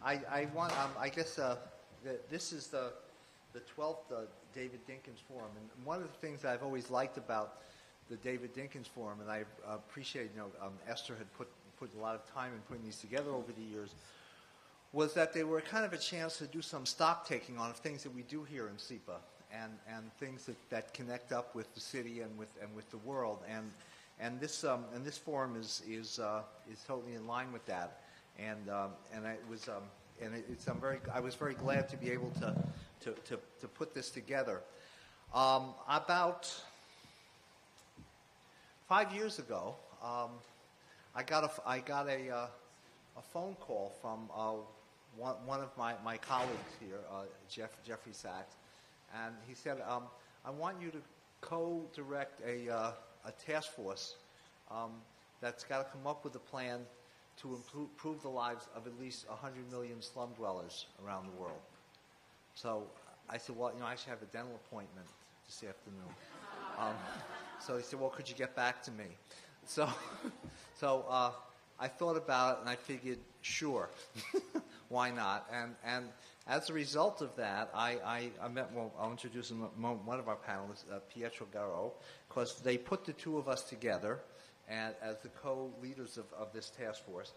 I guess this is the 12th David Dinkins Forum, and one of the things that I've always liked about the David Dinkins Forum, and I appreciate, Esther had put a lot of time in putting these together over the years, was that they were kind of a chance to do some stock taking on things that we do here in SIPA, and things that connect up with the city and with the world, and this forum is totally in line with that, I was very glad to be able to put this together. About 5 years ago, I got a phone call from one of my colleagues here, Jeffrey Sachs, and he said, "I want you to co-direct a task force that's got to come up with a plan to improve the lives of at least 100 million slum dwellers around the world." So I said, "Well, I should have a dental appointment this afternoon." So he said, "Well, could you get back to me?" So I thought about it, and I figured, sure, why not? And as a result of that, I met, well, I'll introduce one of our panelists, Pietro, Garau, because they put the two of us together as the co-leaders of this task force.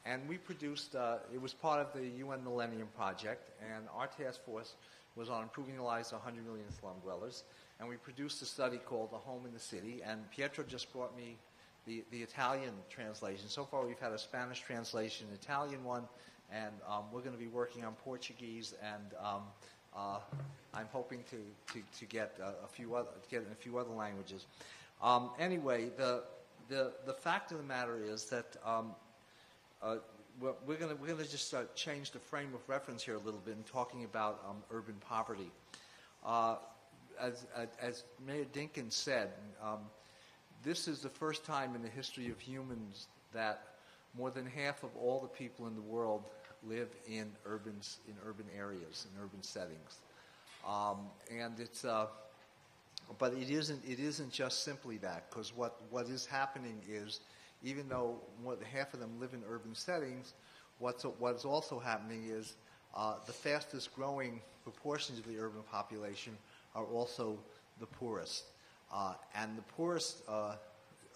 And we produced, it was part of the UN Millennium Project, and our task force was on improving the lives of 100 million slum dwellers. And we produced a study called The Home in the City, and Pietro just brought me the Italian translation. So far we've had a Spanish translation, an Italian one, and we're going to be working on Portuguese, and I'm hoping to get in a few other languages. Anyway, the fact of the matter is that we're going to just change the frame of reference here a little bit in talking about urban poverty. As Mayor Dinkins said, this is the first time in the history of humans that more than half of all the people in the world live in urban areas, in urban settings, and it's. But it isn't just simply that, because what is happening is, even though more than half of them live in urban settings, what's also happening is the fastest growing proportions of the urban population are also the poorest. And the poorest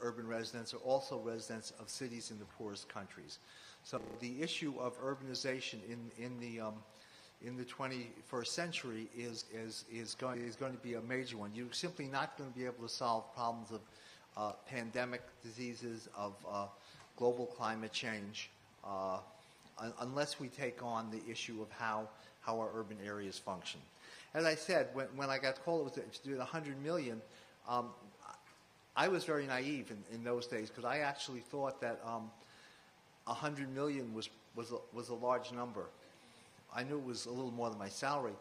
urban residents are also residents of cities in the poorest countries. So the issue of urbanization in the 21st century is going to be a major one. You're simply not going to be able to solve problems of pandemic diseases, of global climate change, unless we take on the issue of how our urban areas function. As I said, when I got called to do 100 million, I was very naive in those days, because I actually thought that 100 million was a large number. I knew it was a little more than my salary,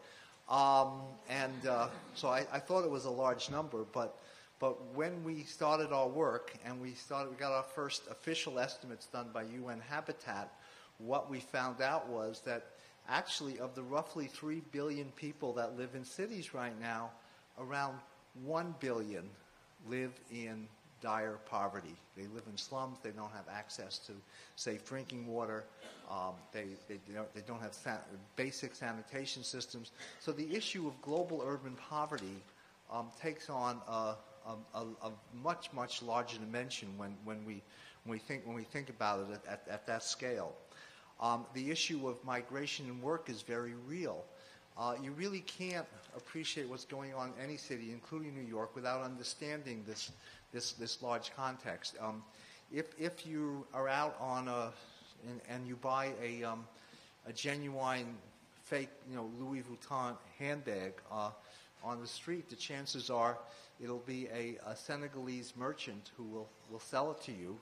so I thought it was a large number. But when we started our work and we got our first official estimates done by UN Habitat, what we found out was that actually of the roughly 3 billion people that live in cities right now, around 1 billion live in dire poverty. They live in slums. They don't have access to safe drinking water. They don't have basic sanitation systems. So the issue of global urban poverty takes on a much larger dimension when we think about it at that scale. The issue of migration and work is very real. You really can't appreciate what's going on in any city, including New York, without understanding this large context. If you are out on and you buy a genuine fake, Louis Vuitton handbag on the street, the chances are it'll be a Senegalese merchant who will sell it to you,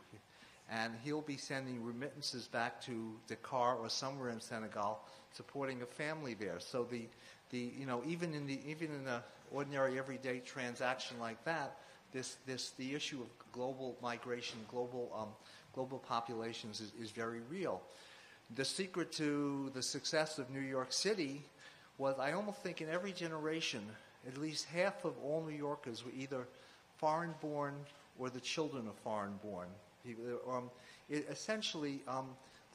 and he'll be sending remittances back to Dakar or somewhere in Senegal, supporting a family there. So even in the ordinary everyday transaction like that, the issue of global migration, global populations is very real. The secret to the success of New York City was, I almost think in every generation, at least half of all New Yorkers were either foreign-born or the children of foreign-born. Essentially,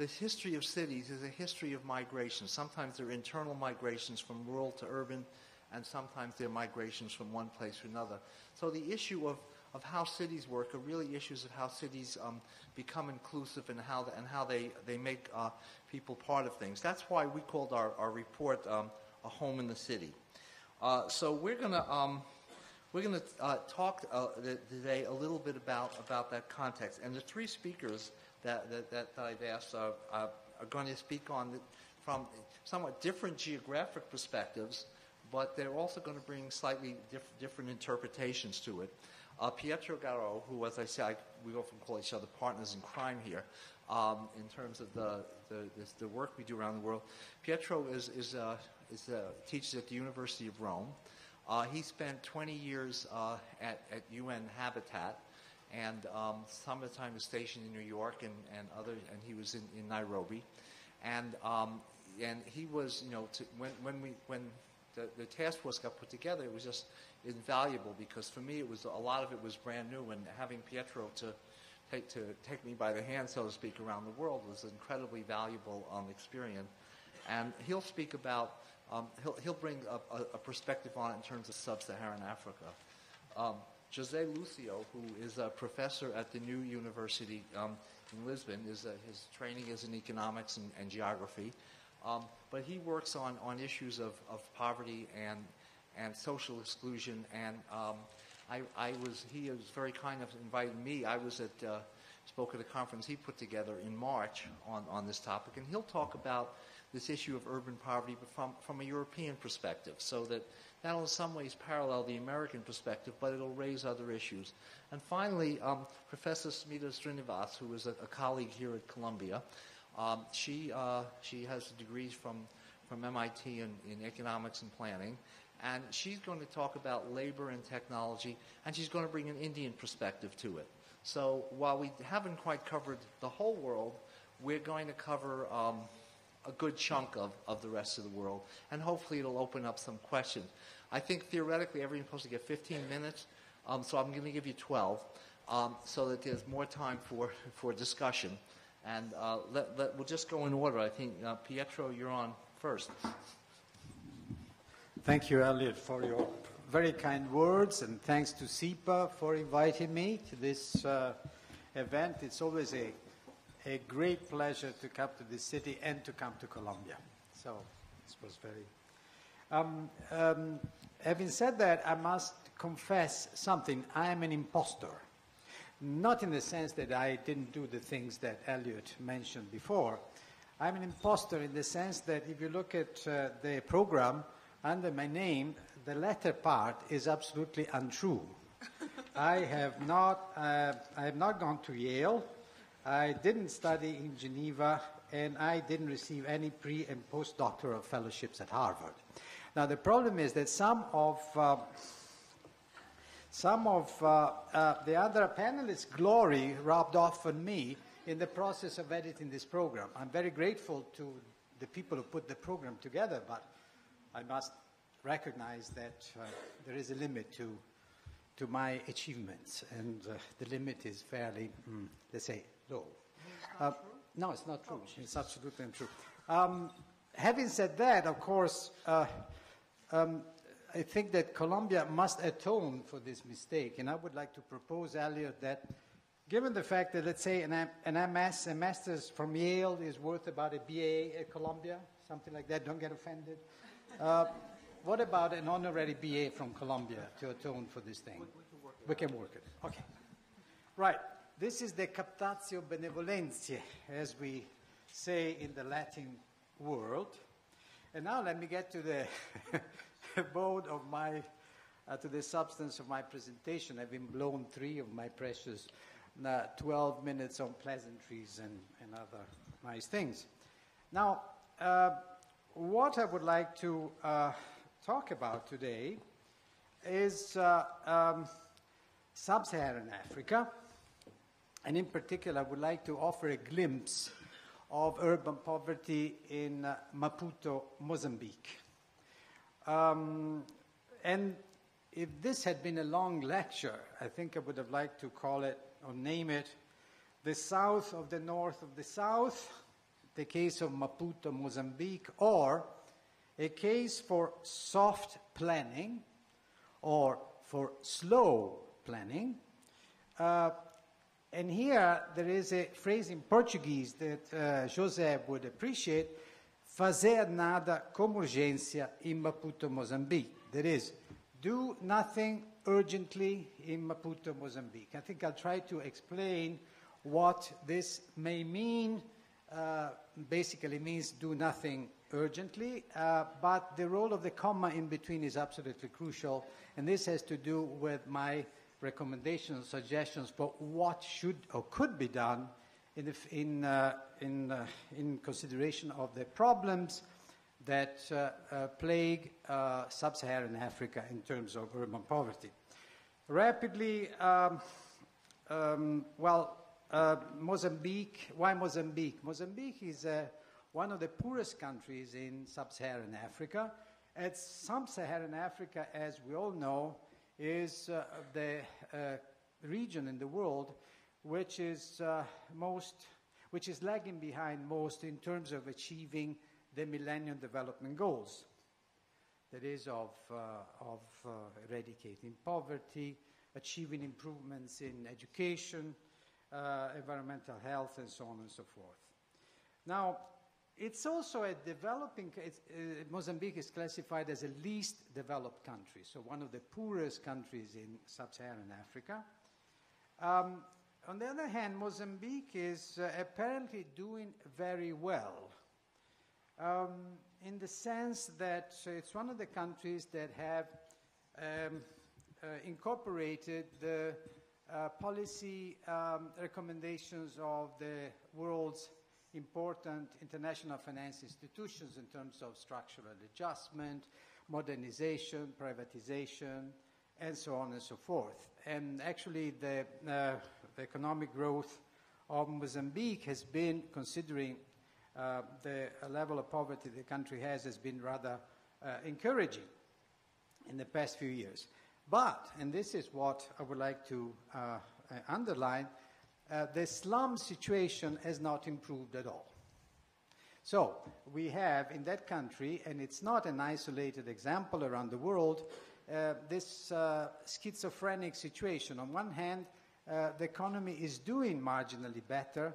the history of cities is a history of migration. Sometimes they're internal migrations from rural to urban, and sometimes they're migrations from one place to another. So the issue of how cities work are really issues of how cities become inclusive and how they make people part of things. That's why we called our report A Home in the City. So we're going to talk today a little bit about that context. And the three speakers that I've asked are going to speak on from somewhat different geographic perspectives, but they're also going to bring slightly different interpretations to it. Pietro Garau, who, as I say, we often call each other partners in crime here, in terms of the work we do around the world. Pietro teaches at the University of Rome. He spent 20 years at UN Habitat, and some of the time was stationed in New York and he was in Nairobi, and he was, when the task force got put together, it was just invaluable, because for me a lot of it was brand new, and having Pietro to take me by the hand, so to speak, around the world was an incredibly valuable experience. And he'll speak about he'll bring a perspective on it in terms of sub-Saharan Africa. Jose Lucio, who is a professor at the new university in Lisbon, his training is in economics and geography, but he works on issues of poverty and social exclusion. And he was very kind enough to invite me. I spoke at a conference he put together in March on this topic, and he'll talk about this issue of urban poverty, but from a European perspective, so that'll in some ways parallel the American perspective, but it'll raise other issues. And finally, Professor Smita Srinivas, who is a colleague here at Columbia, she has degrees from MIT in economics and planning, and she's going to talk about labor and technology, and she's going to bring an Indian perspective to it. So while we haven't quite covered the whole world, we're going to cover a good chunk of the rest of the world, and hopefully it'll open up some questions. I think theoretically everyone's supposed to get 15 minutes, so I'm going to give you 12, so that there's more time for discussion. And we'll just go in order. I think, Pietro, you're on first. Thank you, Elliott, for your very kind words, and thanks to SIPA for inviting me to this event. It's always a great pleasure to come to this city and to come to Colombia. So this was very... having said that, I must confess something. I am an imposter. Not in the sense that I didn't do the things that Elliott mentioned before. I'm an imposter in the sense that if you look at the program under my name, the latter part is absolutely untrue. I have not gone to Yale. I didn't study in Geneva, and I didn't receive any pre- and postdoctoral fellowships at Harvard. Now, the problem is that some of the other panelists' glory rubbed off on me in the process of editing this program. I'm very grateful to the people who put the program together, but I must recognize that there is a limit to my achievements, and the limit is fairly, let's say, low. No, it's not true. It's absolutely untrue. Having said that, of course, I think that Colombia must atone for this mistake, and I would like to propose, Elliott, that given the fact that, let's say, an MS, a master's from Yale is worth about a BA at Columbia, something like that, don't get offended. What about an honorary BA from Columbia to atone for this thing? We can work it. Okay. Right. This is the captatio benevolentiae, as we say in the Latin world. And now let me get to the abode of to the substance of my presentation. I've been blown 3 of my precious 12 minutes on pleasantries and other nice things. Now, what I would like to talk about today is sub-Saharan Africa, and in particular I would like to offer a glimpse of urban poverty in Maputo, Mozambique. And if this had been a long lecture, I think I would have liked to call it or name it the South of the North of the South, the case of Maputo, Mozambique, or a case for soft planning or for slow planning. And here there is a phrase in Portuguese that José would appreciate: fazer nada com urgência in Maputo, Mozambique. That is, do nothing urgently in Maputo, Mozambique. I think I'll try to explain what this may mean. Basically means do nothing urgently, but the role of the comma in between is absolutely crucial, and this has to do with my recommendations, suggestions for what should or could be done in consideration of the problems that plague sub-Saharan Africa in terms of urban poverty. Rapidly, Mozambique. Why Mozambique? Mozambique is one of the poorest countries in sub-Saharan Africa. And sub-Saharan Africa, as we all know, is the region in the world which is lagging behind most in terms of achieving the Millennium Development Goals. That is of eradicating poverty, achieving improvements in education, environmental health, and so on and so forth. Now, it's also a developing, Mozambique is classified as a least developed country, so one of the poorest countries in sub-Saharan Africa. On the other hand, Mozambique is apparently doing very well, in the sense that it's one of the countries that have incorporated the policy recommendations of the world's important international finance institutions in terms of structural adjustment, modernization, privatization, and so on and so forth. And actually the economic growth of Mozambique has been, considering the level of poverty the country has been rather encouraging in the past few years. But, and this is what I would like to underline, the slum situation has not improved at all. So we have in that country, and it's not an isolated example around the world, this schizophrenic situation. On one hand, the economy is doing marginally better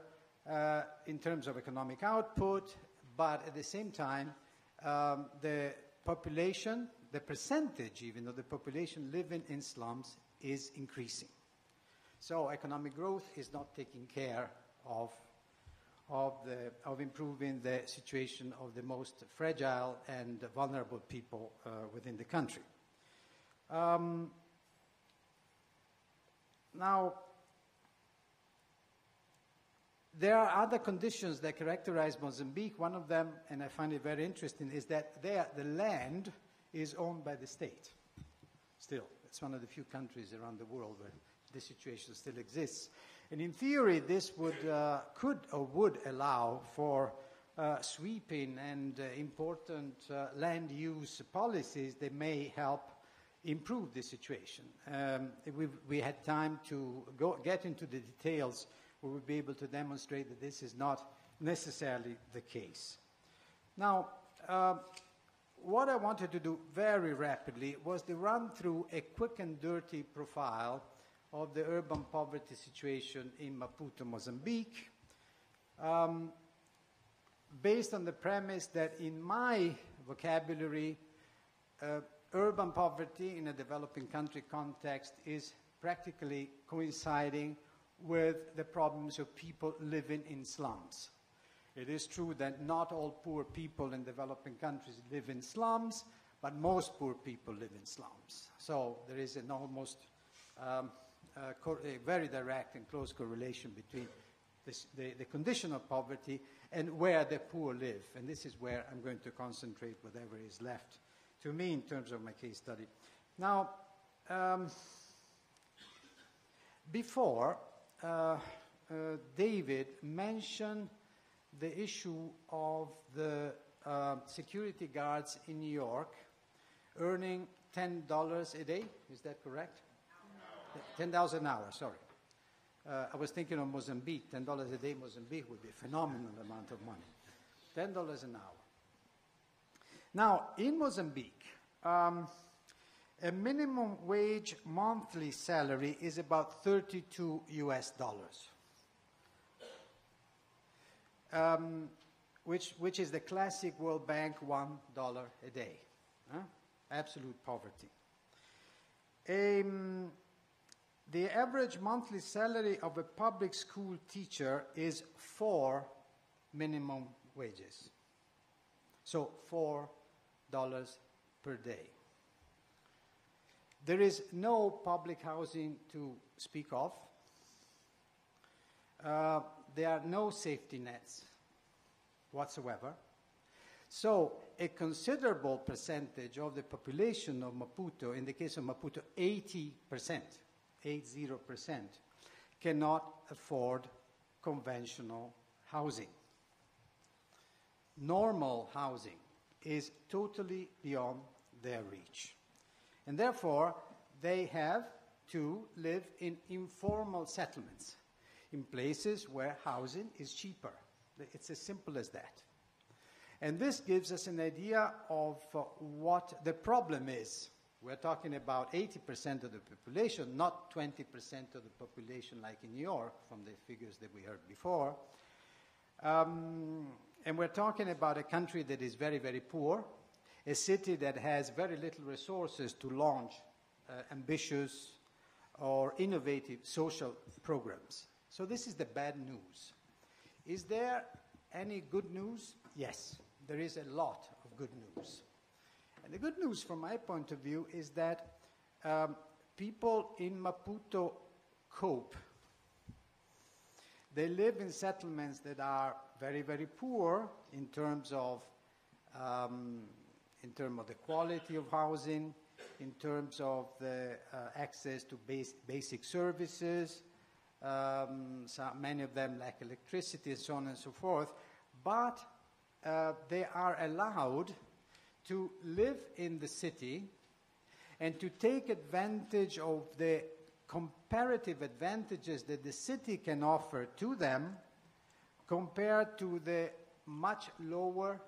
in terms of economic output, but at the same time, the population, the percentage even of the population living in slums is increasing. So economic growth is not taking care of improving the situation of the most fragile and vulnerable people within the country. Now, there are other conditions that characterize Mozambique. One of them, and I find it very interesting, is that there the land is owned by the state. Still, it's one of the few countries around the world where this situation still exists. And in theory, this would, could or would allow for sweeping and important land use policies that may help improve the situation. If we had time to get into the details, we would be able to demonstrate that this is not necessarily the case. Now, what I wanted to do very rapidly was to run through a quick and dirty profile of the urban poverty situation in Maputo, Mozambique, based on the premise that in my vocabulary, urban poverty in a developing country context is practically coinciding with the problems of people living in slums. It is true that not all poor people in developing countries live in slums, but most poor people live in slums. So there is an almost a very direct and close correlation between the condition of poverty and where the poor live. And this is where I'm going to concentrate whatever is left to me in terms of my case study. Now, before, David mentioned the issue of the security guards in New York earning $10 a day. Is that correct? No. $10 an hour, sorry. I was thinking of Mozambique. $10 a day in Mozambique would be a phenomenal amount of money. $10 an hour. Now, in Mozambique, a minimum wage monthly salary is about $32 US, which is the classic World Bank $1 a day. Absolute poverty. The average monthly salary of a public school teacher is 4 minimum wages. So $4 per day. There is no public housing to speak of. There are no safety nets whatsoever. So a considerable percentage of the population of Maputo, in the case of Maputo, 80%, cannot afford conventional housing. Normal housing is totally beyond their reach. And therefore, they have to live in informal settlements, in places where housing is cheaper. It's as simple as that. And this gives us an idea of what the problem is. We're talking about 80% of the population, not 20% of the population like in New York, from the figures that we heard before. And we're talking about a country that is very, very poor, a city that has very little resources to launch ambitious or innovative social programs. So this is the bad news. Is there any good news? Yes, there is a lot of good news. And the good news from my point of view is that people in Maputo cope. They live in settlements that are very, very poor in terms of the quality of housing, in terms of the access to basic services. So many of them lack electricity and so on and so forth. But they are allowed to live in the city and to take advantage of the comparative advantages that the city can offer to them compared to the much lower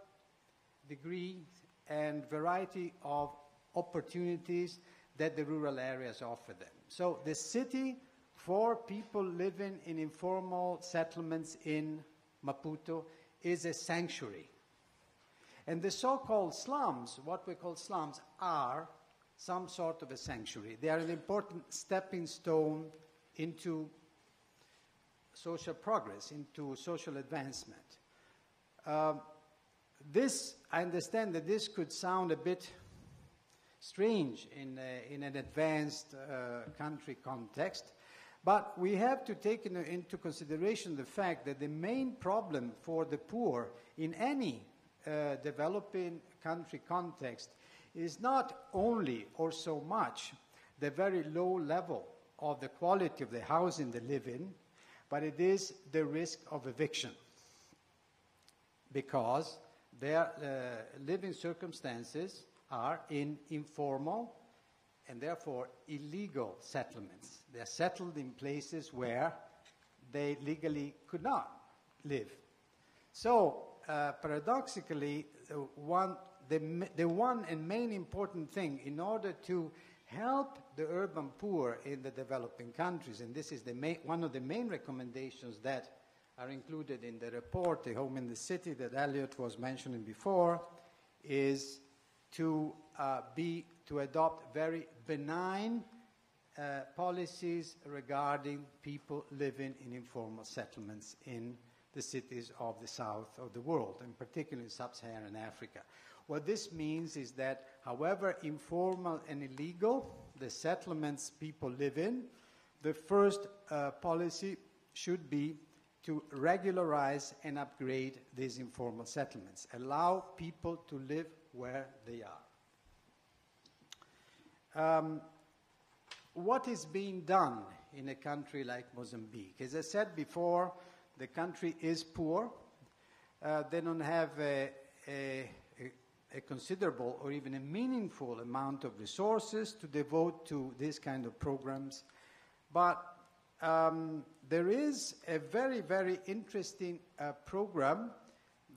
degree and variety of opportunities that the rural areas offer them. So the city, for people living in informal settlements in Maputo, is a sanctuary. And the so-called slums, what we call slums, are some sort of a sanctuary. They are an important stepping stone into social progress, into social advancement. I understand that this could sound a bit strange in an advanced country context, but we have to take into consideration the fact that the main problem for the poor in any developing country context is not only or so much the very low level of the quality of the housing they live in, but it is the risk of eviction, because their living circumstances are in informal and therefore illegal settlements. They are settled in places where they legally could not live. So, paradoxically, the one and main important thing in order to help the urban poor in the developing countries, and this is one of the main recommendations that are included in the report, The Home in the City, that Elliott was mentioning before, is to adopt very benign policies regarding people living in informal settlements in the cities of the south of the world, and particularly in sub-Saharan Africa. What this means is that, however informal and illegal the settlements people live in, the first policy should be to regularize and upgrade these informal settlements, allow people to live where they are. What is being done in a country like Mozambique? As I said before, the country is poor. They don't have a considerable or even a meaningful amount of resources to devote to this kind of programs. But there is a very, very interesting program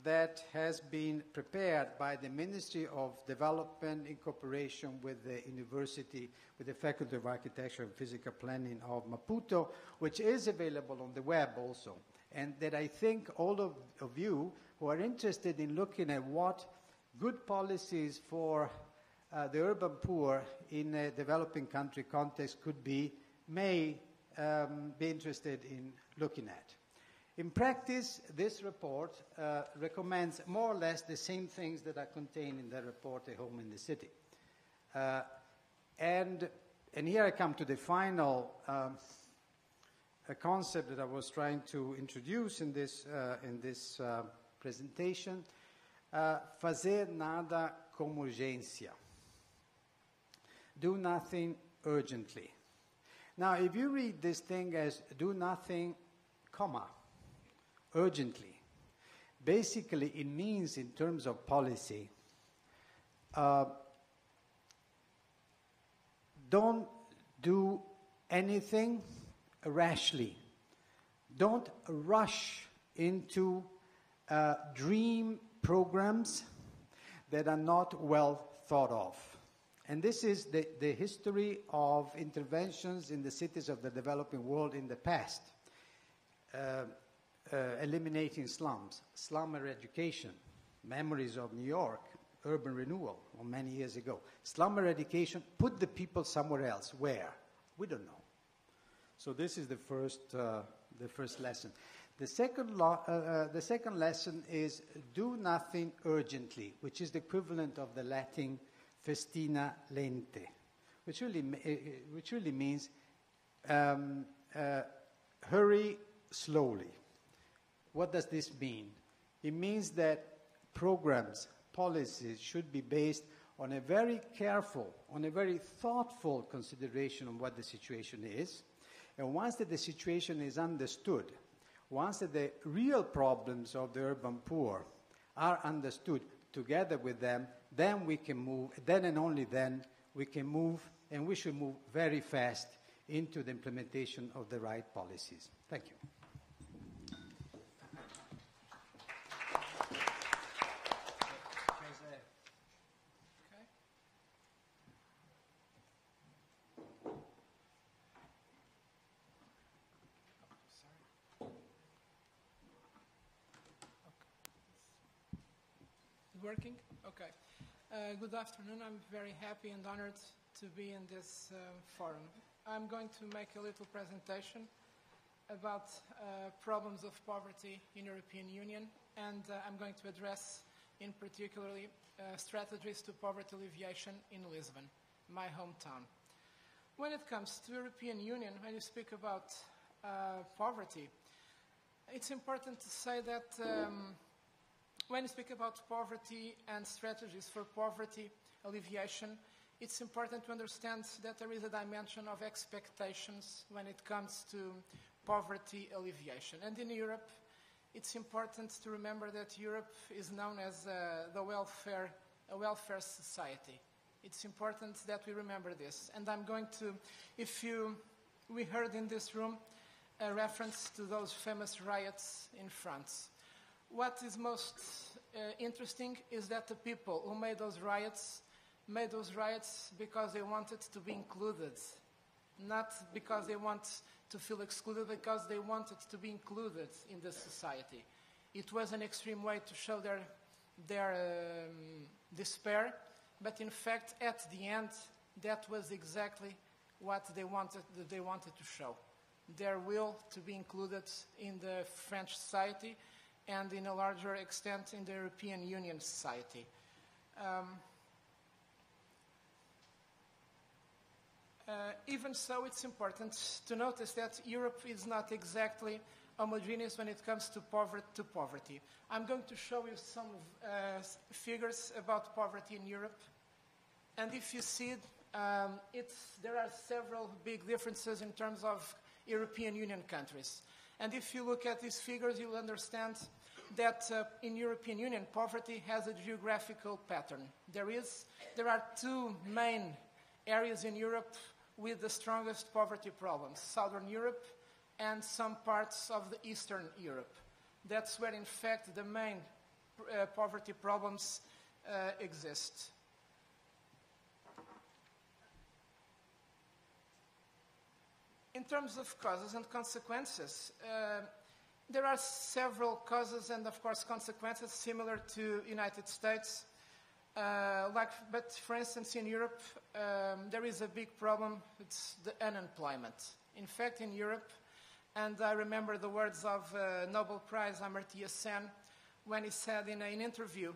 that has been prepared by the Ministry of Development in cooperation with the university, with the Faculty of Architecture and Physical Planning of Maputo, which is available on the web also. And that I think all of you who are interested in looking at what good policies for the urban poor in a developing country context could be, may be interested in looking at. In practice, this report recommends more or less the same things that are contained in the report A Home in the City. And here I come to the final concept that I was trying to introduce in this presentation, fazer nada com urgência. Do nothing urgently. Now, if you read this thing as do nothing, comma, urgently, basically it means in terms of policy, don't do anything rashly. Don't rush into dream programs that are not well thought of. And this is the history of interventions in the cities of the developing world in the past. Eliminating slums, slum eradication, memories of New York, urban renewal, many years ago. Slum eradication, put the people somewhere else. Where? We don't know. So this is the first lesson. The second lesson is do nothing urgently, which is the equivalent of the Latin festina lente, which really means hurry slowly. What does this mean? It means that programs, policies should be based on a very careful, on a very thoughtful consideration of what the situation is. And once that the situation is understood, once that the real problems of the urban poor are understood together with them, then we can move, then and only then we can move, and we should move very fast into the implementation of the right policies. Thank you. Working? Okay. Good afternoon. I'm very happy and honored to be in this forum. I'm going to make a little presentation about problems of poverty in European Union, and I'm going to address in particularly strategies to poverty alleviation in Lisbon, my hometown. When it comes to European Union, when you speak about poverty, it's important to say that when you speak about poverty and strategies for poverty alleviation, it's important to understand that there is a dimension of expectations when it comes to poverty alleviation. And in Europe, it's important to remember that Europe is known as a welfare society. It's important that we remember this. And I'm going to, we heard in this room a reference to those famous riots in France. What is most interesting is that the people who made those riots because they wanted to be included, not because they want to feel excluded, because they wanted to be included in the society. It was an extreme way to show their despair, but in fact, at the end, that was exactly what they wanted to show. Their will to be included in the French society, and in a larger extent in the European Union society. Even so, it's important to notice that Europe is not exactly homogeneous when it comes to poverty. I'm going to show you some figures about poverty in Europe. And if you see, there are several big differences in terms of European Union countries. And if you look at these figures, you'll understand that in European Union, poverty has a geographical pattern. There are two main areas in Europe with the strongest poverty problems, Southern Europe and some parts of the Eastern Europe. That's where, in fact, the main poverty problems exist. In terms of causes and consequences, there are several causes and, of course, consequences similar to United States. But, for instance, in Europe, there is a big problem. It's the unemployment. In fact, in Europe, and I remember the words of Nobel Prize Amartya Sen when he said in an interview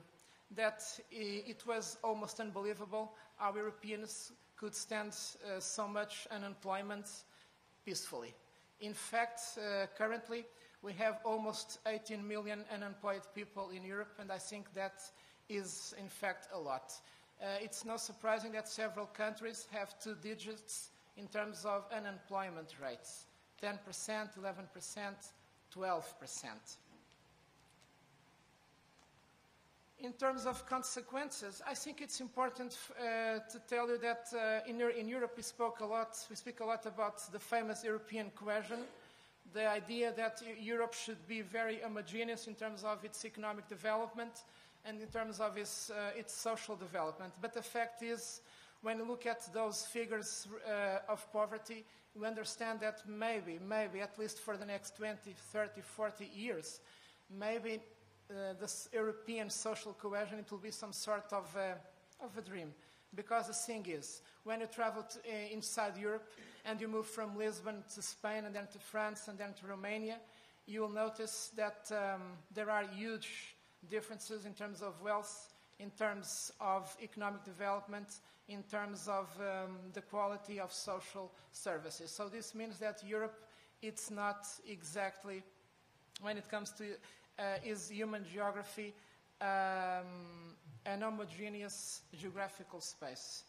that it was almost unbelievable how Europeans could stand so much unemployment peacefully. In fact, currently, we have almost 18 million unemployed people in Europe, and I think that is, in fact, a lot. It's not surprising that several countries have 2 digits in terms of unemployment rates, 10%, 11%, 12%. In terms of consequences, I think it's important to tell you that in Europe we speak a lot about the famous European cohesion, the idea that Europe should be very homogeneous in terms of its economic development and in terms of its social development. But the fact is, when you look at those figures of poverty, you understand that maybe, at least for the next 20, 30, 40 years, maybe this European social cohesion, it will be some sort of a dream. Because the thing is, when you travel inside Europe and you move from Lisbon to Spain and then to France and then to Romania, you will notice that there are huge differences in terms of wealth, in terms of economic development, in terms of the quality of social services. So this means that Europe, it's not exactly, when it comes to is human geography, an homogeneous geographical space.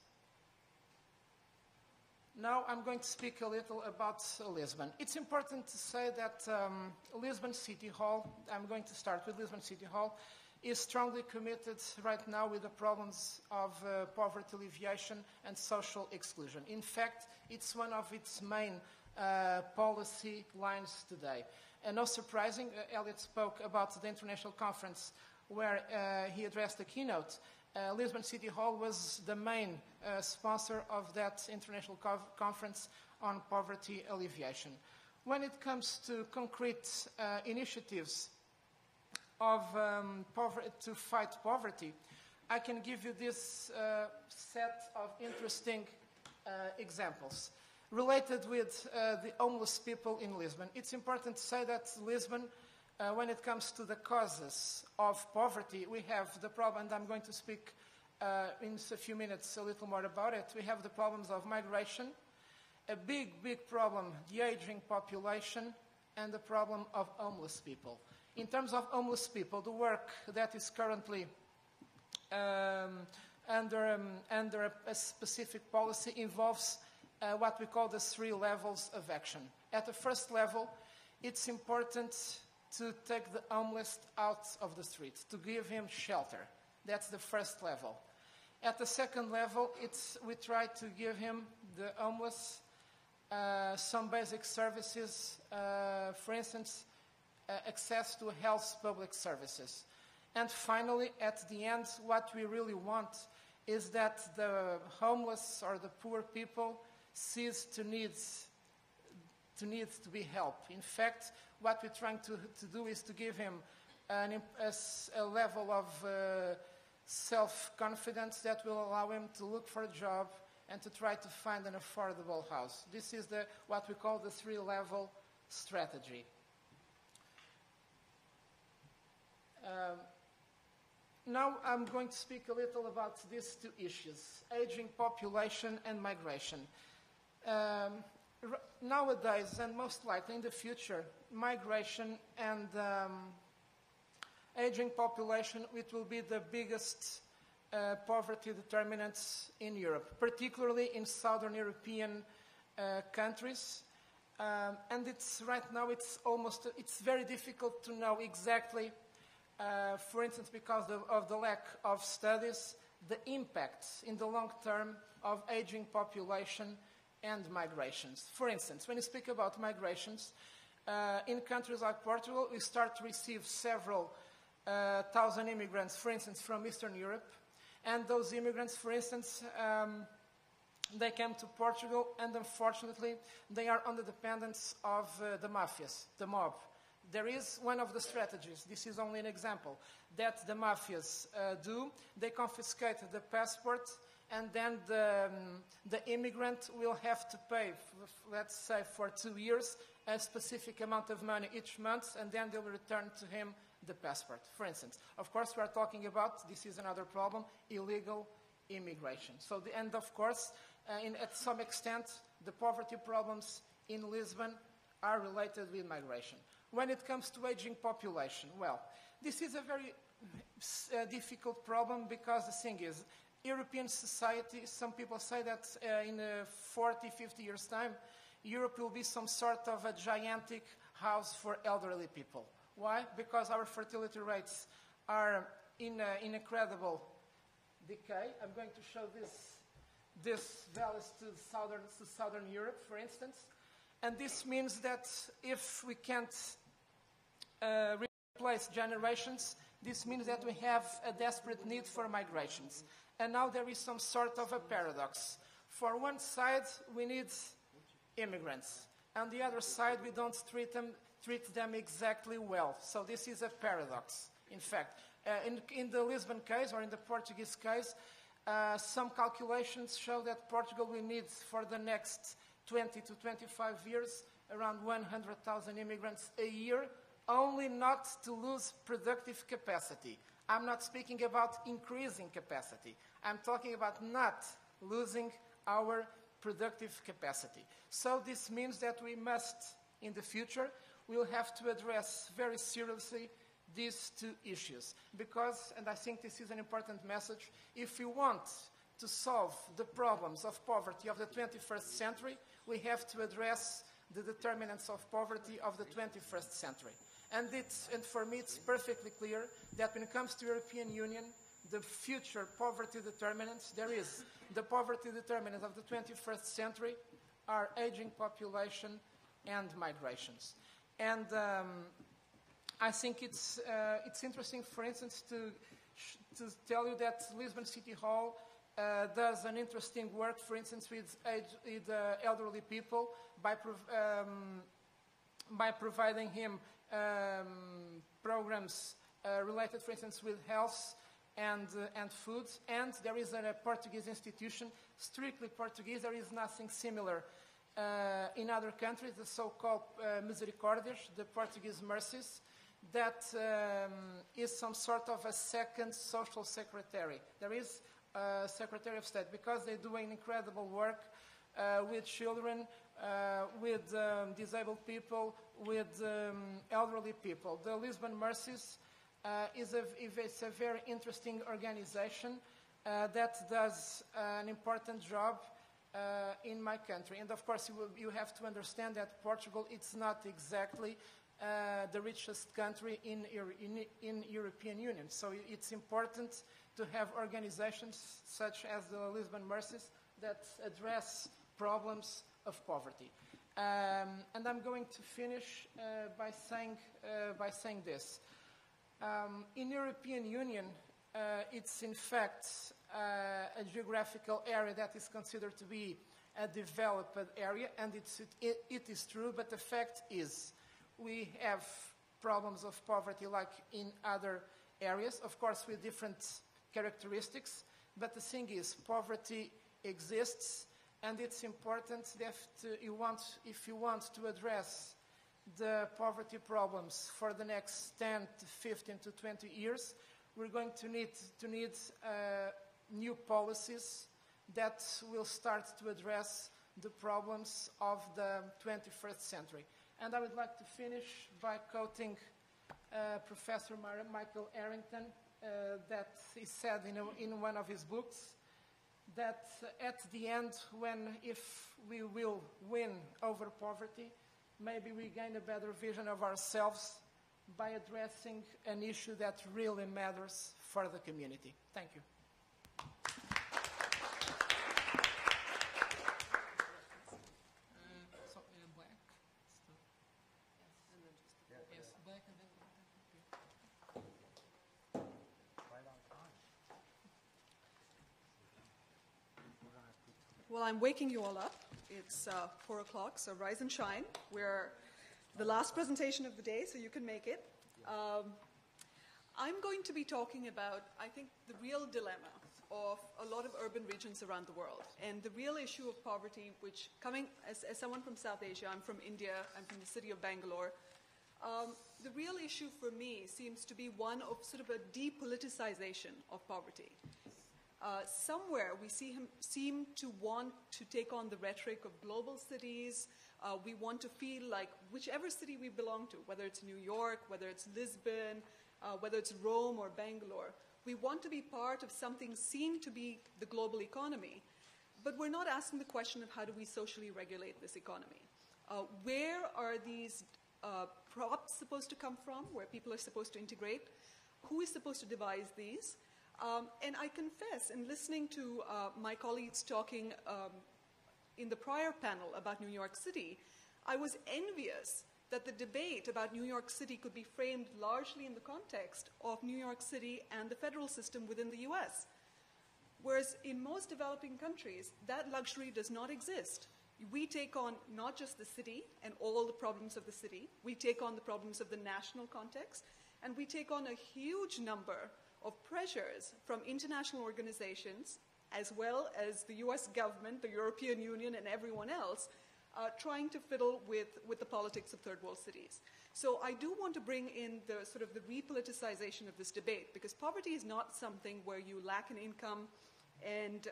Now I'm going to speak a little about Lisbon. It's important to say that Lisbon City Hall, I'm going to start with Lisbon City Hall, is strongly committed right now with the problems of poverty alleviation and social exclusion. In fact, it's one of its main policy lines today. And not surprising, Elliott spoke about the international conference where he addressed the keynote. Lisbon City Hall was the main sponsor of that international conference on poverty alleviation. When it comes to concrete initiatives of to fight poverty, I can give you this set of interesting examples. Related with the homeless people in Lisbon, it's important to say that Lisbon, when it comes to the causes of poverty, we have the problem, and I'm going to speak in a few minutes a little more about it. We have the problems of migration, a big problem, the aging population, and the problem of homeless people. In terms of homeless people, the work that is currently under a specific policy involves what we call the 3 levels of action. At the first level, it's important to take the homeless out of the streets, to give him shelter. That's the first level. At the second level, we try to give him, the homeless, some basic services, for instance, access to health public services. And finally, at the end, what we really want is that the homeless or the poor people cease to need to be helped. In fact, what we're trying to do is to give him a level of self-confidence that will allow him to look for a job and to try to find an affordable house. This is what we call the 3-level strategy. Now I'm going to speak a little about these 2 issues, aging population and migration. Nowadays, and most likely in the future, migration and aging population, it will be the biggest poverty determinants in Europe, particularly in Southern European countries. And right now it's very difficult to know exactly, for instance, because of the lack of studies, the impacts in the long term of aging population and migrations. For instance, when you speak about migrations, in countries like Portugal, we start to receive several 1,000 immigrants, for instance, from Eastern Europe. And those immigrants, for instance, they came to Portugal, and unfortunately, they are under dependence of the mafias, the mob. There is one of the strategies, this is only an example, that the mafias do. They confiscate the passport, and then the immigrant will have to pay, let's say for 2 years, a specific amount of money each month, and then they will return to him the passport, for instance. Of course, we are talking about, this is another problem, illegal immigration. So, and of course, at some extent, the poverty problems in Lisbon are related with migration. When it comes to aging population, well, this is a very difficult problem because the thing is, European society, some people say that in 40, 50 years' time, Europe will be some sort of a gigantic house for elderly people. Why? Because our fertility rates are in incredible decay. I'm going to show this values to southern Europe, for instance. And this means that if we can't replace generations, this means that we have a desperate need for migrations. And now there is some sort of a paradox. For one side, we need immigrants. On the other side, we don't treat them exactly well. So this is a paradox, in fact. In the Lisbon case, or in the Portuguese case, some calculations show that Portugal will need for the next 20 to 25 years around 100,000 immigrants a year, only not to lose productive capacity. I'm not speaking about increasing capacity. I'm talking about not losing our productive capacity. So this means that we must, in the future, we'll have to address very seriously these two issues. Because, and I think this is an important message, if we want to solve the problems of poverty of the 21st century, we have to address the determinants of poverty of the 21st century. And for me, it's perfectly clear that when it comes to European Union, the future poverty determinants, there is the poverty determinants of the 21st century are aging population and migrations. And I think it's interesting, for instance, to tell you that Lisbon City Hall does an interesting work, for instance, with elderly people by providing him programs related, for instance, with health and food. And there is a Portuguese institution, strictly Portuguese. There is nothing similar in other countries, the so-called Misericórdias, the Portuguese mercies, that is some sort of a second social secretary. There is a Secretary of State because they're doing incredible work with children, with disabled people, with elderly people. The Lisbon Mercies is a very interesting organization that does an important job in my country. And of course, you have to understand that Portugal, it's not exactly the richest country in European Union. So it's important to have organizations such as the Lisbon Mercies that address problems of poverty. And I'm going to finish by saying this. In European Union, it's in fact a geographical area that is considered to be a developed area, and it is true, but the fact is we have problems of poverty like in other areas, of course with different characteristics, but the thing is poverty exists, and it's important that if you want to address the poverty problems for the next 10 to 15 to 20 years, we're going to need new policies that will start to address the problems of the 21st century. And I would like to finish by quoting Professor Michael Arrington, that he said in one of his books, that at the end, if we will win over poverty, maybe we gain a better vision of ourselves by addressing an issue that really matters for the community. Thank you. Well, I'm waking you all up. It's 4 o'clock, so rise and shine. We're the last presentation of the day, so you can make it. I'm going to be talking about, I think, the real dilemma of a lot of urban regions around the world, and the real issue of poverty, which, coming as someone from South Asia, I'm from India, I'm from the city of Bangalore. The real issue for me seems to be one of sort of a depoliticization of poverty. Somewhere we seem to want to take on the rhetoric of global cities. We want to feel like whichever city we belong to, whether it's New York, whether it's Lisbon, whether it's Rome or Bangalore, we want to be part of something seen to be the global economy, but we're not asking the question of how do we socially regulate this economy. Where are these props supposed to come from, where people are supposed to integrate? Who is supposed to devise these? And I confess, in listening to my colleagues talking in the prior panel about New York City, I was envious that the debate about New York City could be framed largely in the context of New York City and the federal system within the US. Whereas in most developing countries, that luxury does not exist. We take on not just the city and all the problems of the city, we take on the problems of the national context, and we take on a huge number of pressures from international organizations, as well as the US government, the European Union, and everyone else, trying to fiddle with the politics of third world cities. So I do want to bring in the sort of the repoliticization of this debate, because poverty is not something where you lack an income and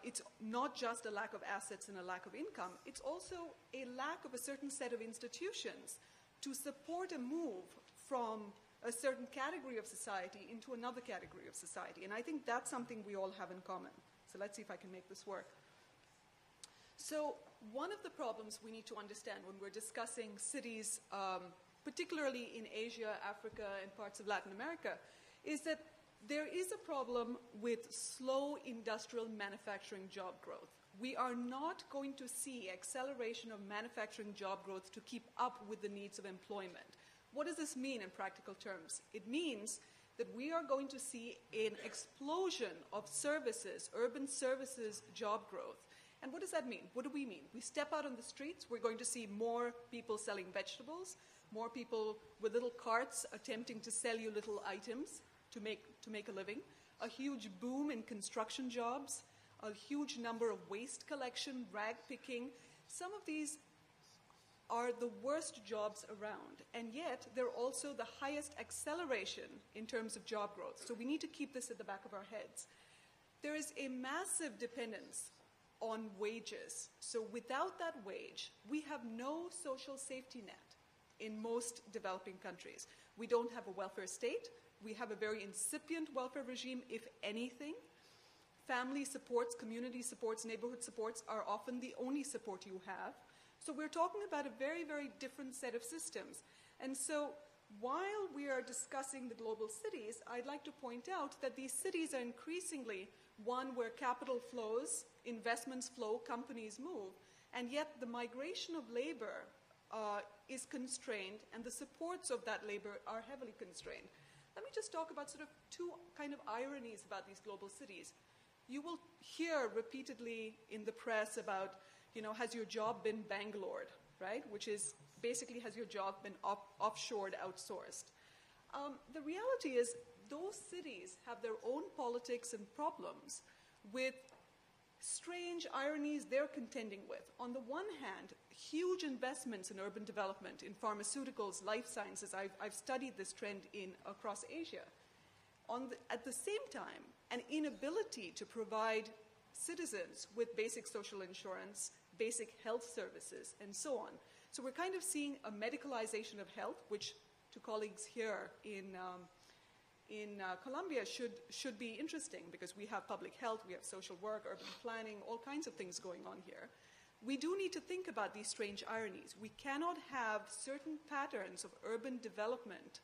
it's not just a lack of assets and a lack of income, it's also a lack of a certain set of institutions to support a move from a certain category of society into another category of society. And I think that's something we all have in common. So let's see if I can make this work. So one of the problems we need to understand when we're discussing cities, particularly in Asia, Africa, and parts of Latin America, is that there is a problem with slow industrial manufacturing job growth. We are not going to see acceleration of manufacturing job growth to keep up with the needs of employment. What does this mean in practical terms? It means that we are going to see an explosion of services, urban services job growth. And what does that mean? What do we mean? We step out on the streets, we're going to see more people selling vegetables, more people with little carts attempting to sell you little items to make a living, a huge boom in construction jobs, a huge number of waste collection, rag picking. Some of these are the worst jobs around, and yet they're also the highest acceleration in terms of job growth. So we need to keep this at the back of our heads. There is a massive dependence on wages. So without that wage, we have no social safety net in most developing countries. We don't have a welfare state. We have a very incipient welfare regime, if anything. Family supports, community supports, neighborhood supports are often the only support you have. So we're talking about a very, very different set of systems. And so while we are discussing the global cities, I'd like to point out that these cities are increasingly one where capital flows, investments flow, companies move, and yet the migration of labor is constrained, and the supports of that labor are heavily constrained. Let me just talk about sort of two kind of ironies about these global cities. You will hear repeatedly in the press about, has your job been Bangalored, right? Which is basically, has your job been offshored, outsourced? The reality is those cities have their own politics and problems with strange ironies they're contending with. On the one hand, huge investments in urban development, in pharmaceuticals, life sciences. I've studied this trend across Asia. At the same time, an inability to provide citizens with basic social insurance, basic health services, and so on. So we're kind of seeing a medicalization of health, which to colleagues here in Colombia should be interesting, because we have public health, we have social work, urban planning, all kinds of things going on here. We do need to think about these strange ironies. We cannot have certain patterns of urban development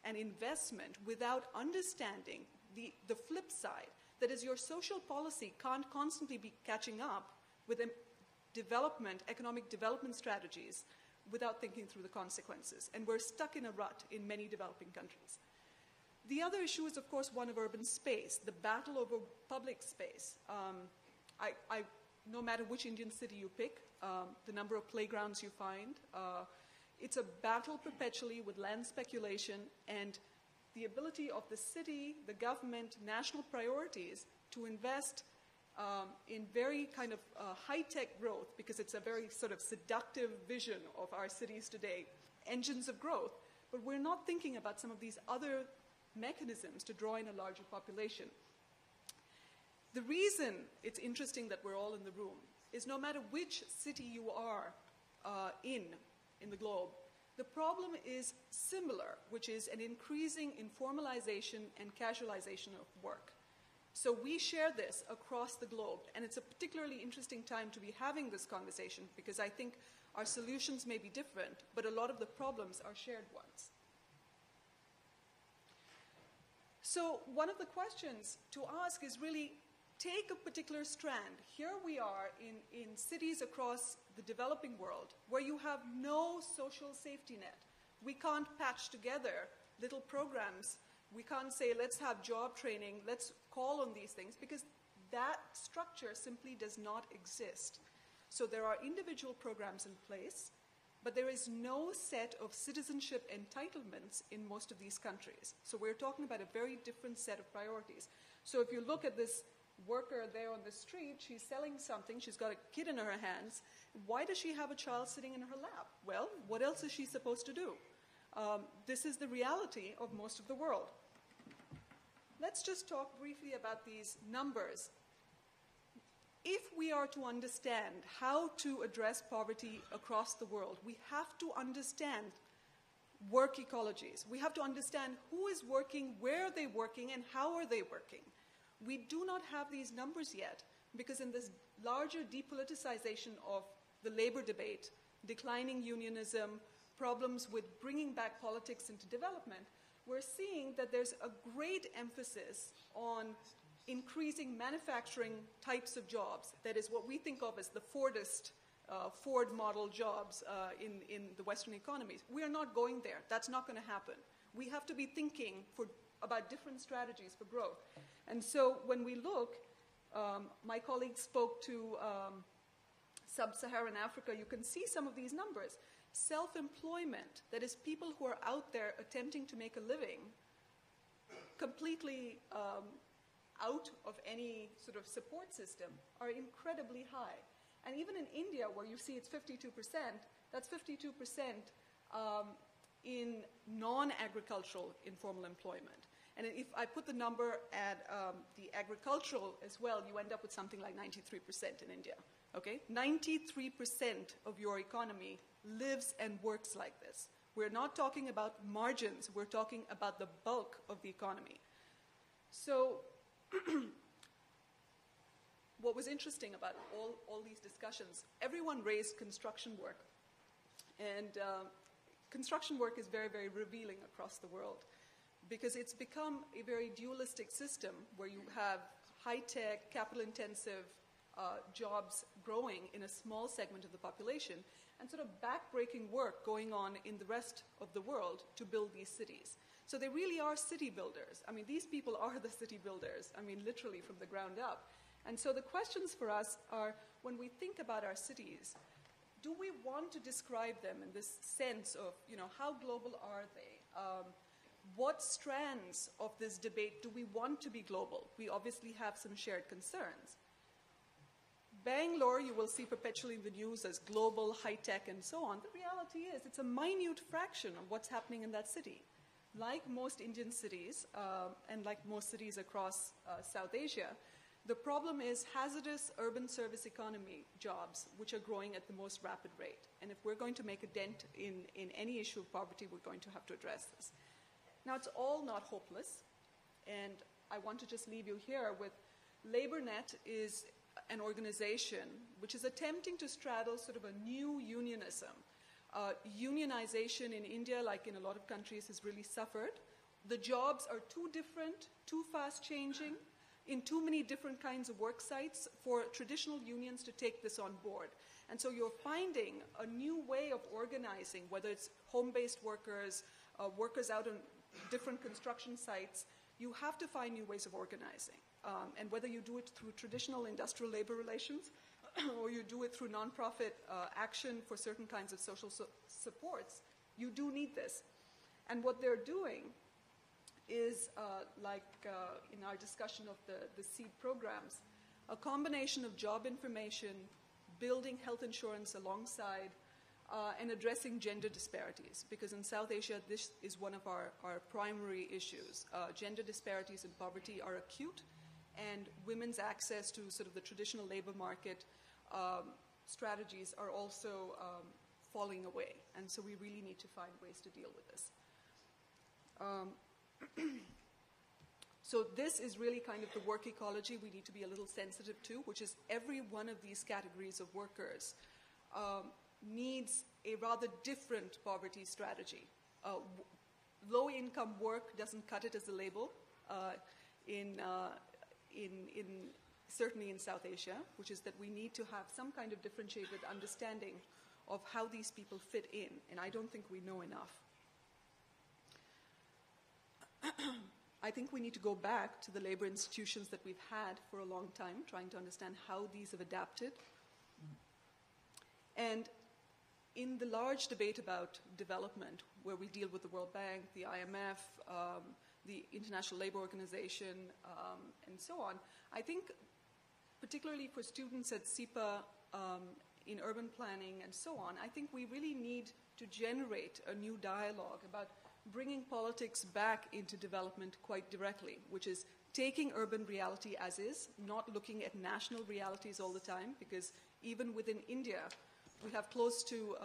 and investment without understanding the flip side. That is, your social policy can't constantly be catching up with economic development strategies without thinking through the consequences. And we're stuck in a rut in many developing countries. The other issue is, of course, one of urban space, the battle over public space. no matter which Indian city you pick, the number of playgrounds you find, it's a battle perpetually with land speculation and the ability of the city, the government, national priorities to invest in very kind of high-tech growth, because it's a very sort of seductive vision of our cities today, engines of growth. But we're not thinking about some of these other mechanisms to draw in a larger population. The reason it's interesting that we're all in the room is no matter which city you are in the globe, the problem is similar, which is an increasing informalization and casualization of work. So we share this across the globe, and it's a particularly interesting time to be having this conversation because I think our solutions may be different, but a lot of the problems are shared ones. So one of the questions to ask is really, take a particular strand. Here we are in cities across the developing world where you have no social safety net. We can't patch together little programs. We can't say, let's have job training, let's call on these things, because that structure simply does not exist. So there are individual programs in place, but there is no set of citizenship entitlements in most of these countries. So we're talking about a very different set of priorities. So if you look at this worker there on the street, she's selling something, she's got a kid in her hands. Why does she have a child sitting in her lap? Well, what else is she supposed to do? This is the reality of most of the world. Let's just talk briefly about these numbers. If we are to understand how to address poverty across the world, we have to understand work ecologies. We have to understand who is working, where are they working, and how are they working. We do not have these numbers yet because in this larger depoliticization of the labor debate, declining unionism, problems with bringing back politics into development, we're seeing that there's a great emphasis on increasing manufacturing types of jobs. That is what we think of as the Fordist, Ford model jobs in the Western economies. We are not going there. That's not going to happen. We have to be thinking about different strategies for growth. And so when we look, my colleague spoke to sub-Saharan Africa, you can see some of these numbers. Self-employment, that is people who are out there attempting to make a living, completely out of any sort of support system, are incredibly high. And even in India, where you see it's 52%, that's 52% in non-agricultural informal employment. And if I put the number at the agricultural as well, you end up with something like 93% in India. Okay? 93% of your economy lives and works like this. We're not talking about margins. We're talking about the bulk of the economy. So what was interesting about all these discussions, everyone raised construction work. And construction work is very, very revealing across the world because it's become a very dualistic system where you have high-tech, capital-intensive jobs growing in a small segment of the population and sort of back-breaking work going on in the rest of the world to build these cities. So they really are city builders. I mean, these people are the city builders, I mean, literally from the ground up. And so the questions for us are, when we think about our cities, do we want to describe them in this sense of, how global are they? What strands of this debate do we want to be global? We obviously have some shared concerns. Bangalore, you will see perpetually in the news as global, high-tech, and so on. The reality is it's a minute fraction of what's happening in that city. Like most Indian cities, and like most cities across South Asia, the problem is hazardous urban service economy jobs, which are growing at the most rapid rate. And if we're going to make a dent in any issue of poverty, we're going to have to address this. Now, it's all not hopeless, and I want to just leave you here with LaborNet is an organization which is attempting to straddle sort of a new unionism. Unionization in India, like in a lot of countries, has really suffered. The jobs are too different, too fast-changing, in too many different kinds of work sites for traditional unions to take this on board. And so you're finding a new way of organizing, whether it's home-based workers, workers out on different construction sites, you have to find new ways of organizing. And whether you do it through traditional industrial labor relations or you do it through nonprofit action for certain kinds of social supports, you do need this. And what they're doing is, in our discussion of the seed programs, a combination of job information, building health insurance alongside, and addressing gender disparities. Because in South Asia, this is one of our primary issues. Gender disparities and poverty are acute, and women's access to sort of the traditional labor market strategies are also falling away. And so we really need to find ways to deal with this. So this is really kind of the work ecology we need to be a little sensitive to, which is every one of these categories of workers needs a rather different poverty strategy. Low-income work doesn't cut it as a label certainly in South Asia, which is that we need to have some kind of differentiated understanding of how these people fit in, and I don't think we know enough. I think we need to go back to the labor institutions that we've had for a long time, trying to understand how these have adapted. And in the large debate about development, where we deal with the World Bank, the IMF, the International Labor Organization, and so on, I think particularly for students at SIPA in urban planning and so on, I think we really need to generate a new dialogue about bringing politics back into development quite directly, which is taking urban reality as is, not looking at national realities all the time, because even within India, we have close to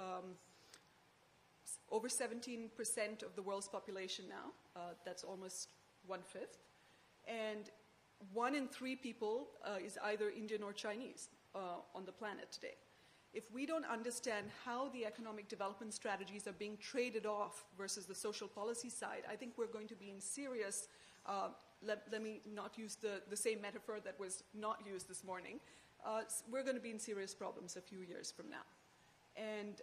over 17% of the world's population now. That's almost 1/5. And 1 in 3 people is either Indian or Chinese on the planet today. If we don't understand how the economic development strategies are being traded off versus the social policy side, I think we're going to be in serious, let me not use the same metaphor that was not used this morning, we're going to be in serious problems a few years from now. And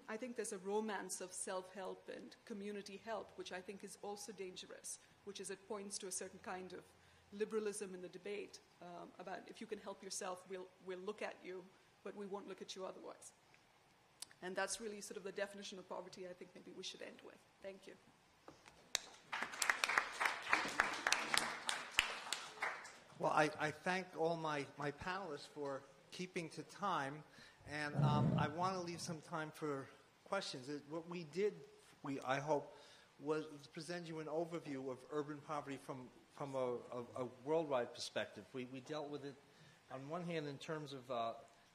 I think there's a romance of self-help and community help, which I think is also dangerous, which is it points to a certain kind of liberalism in the debate about if you can help yourself, we'll look at you, but we won't look at you otherwise. And that's really sort of the definition of poverty I think maybe we should end with. Thank you. Well, I thank all my panelists for keeping to time, and I want to leave some time for questions. What we did, I hope, was to present you an overview of urban poverty from a worldwide perspective. We dealt with it on one hand in terms of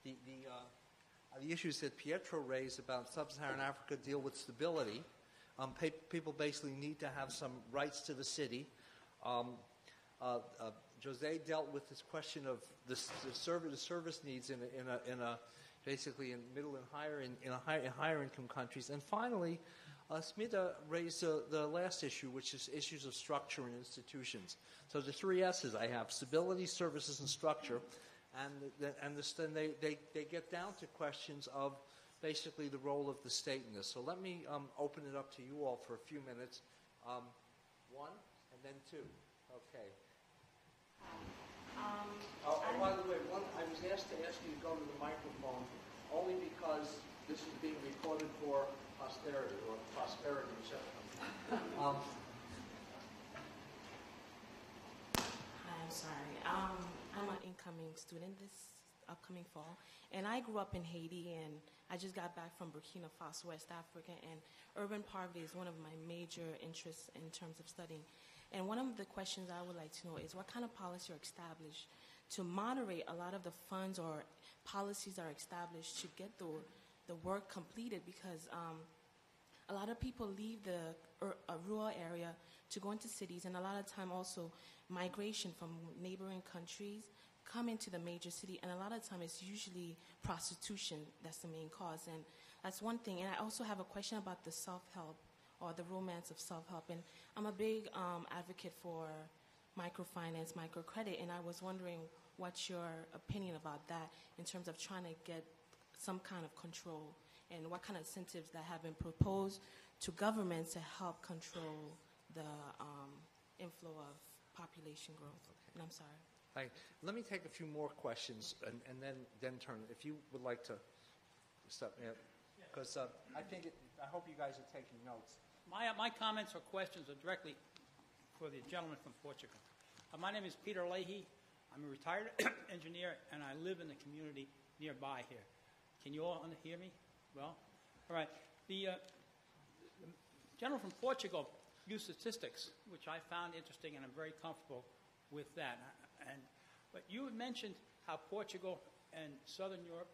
the issues that Pietro raised about sub-Saharan Africa deal with stability. People basically need to have some rights to the city. Jose dealt with this question of the service needs in basically in middle and higher income countries. And finally, Smita raised the last issue, which is issues of structure and institutions. So the 3 S's I have: stability, services, and structure. And then they get down to questions of basically the role of the state in this. So let me open it up to you all for a few minutes. 1 and then 2. Okay. By the way, I was asked to ask you to go to the microphone only because this is being recorded for posterity or prosperity, whichever. Hi, I'm sorry. I'm an incoming student this upcoming fall, and I grew up in Haiti, and I just got back from Burkina Faso, West Africa, and urban poverty is one of my major interests in terms of studying. And one of the questions I would like to know is what kind of policy are established to moderate a lot of the funds or policies that are established to get the work completed, because a lot of people leave the rural area to go into cities, and a lot of time also migration from neighboring countries come into the major city, and a lot of time it's usually prostitution that's the main cause, and that's one thing. And I also have a question about the self-help or the romance of self-help, and I'm a big advocate for microfinance, microcredit, and I was wondering what's your opinion about that in terms of trying to get some kind of control, and what kind of incentives that have been proposed to governments to help control the inflow of population growth. Okay. And I'm sorry. Let me take a few more questions and then turn. If you would like to step in, because I hope you guys are taking notes. My comments or questions are directly for the gentleman from Portugal. My name is Peter Leahy. I'm a retired engineer, and I live in the community nearby here. Can you all hear me? Well, all right. The gentleman from Portugal used statistics, which I found interesting, and I'm very comfortable with that. But you had mentioned how Portugal and Southern Europe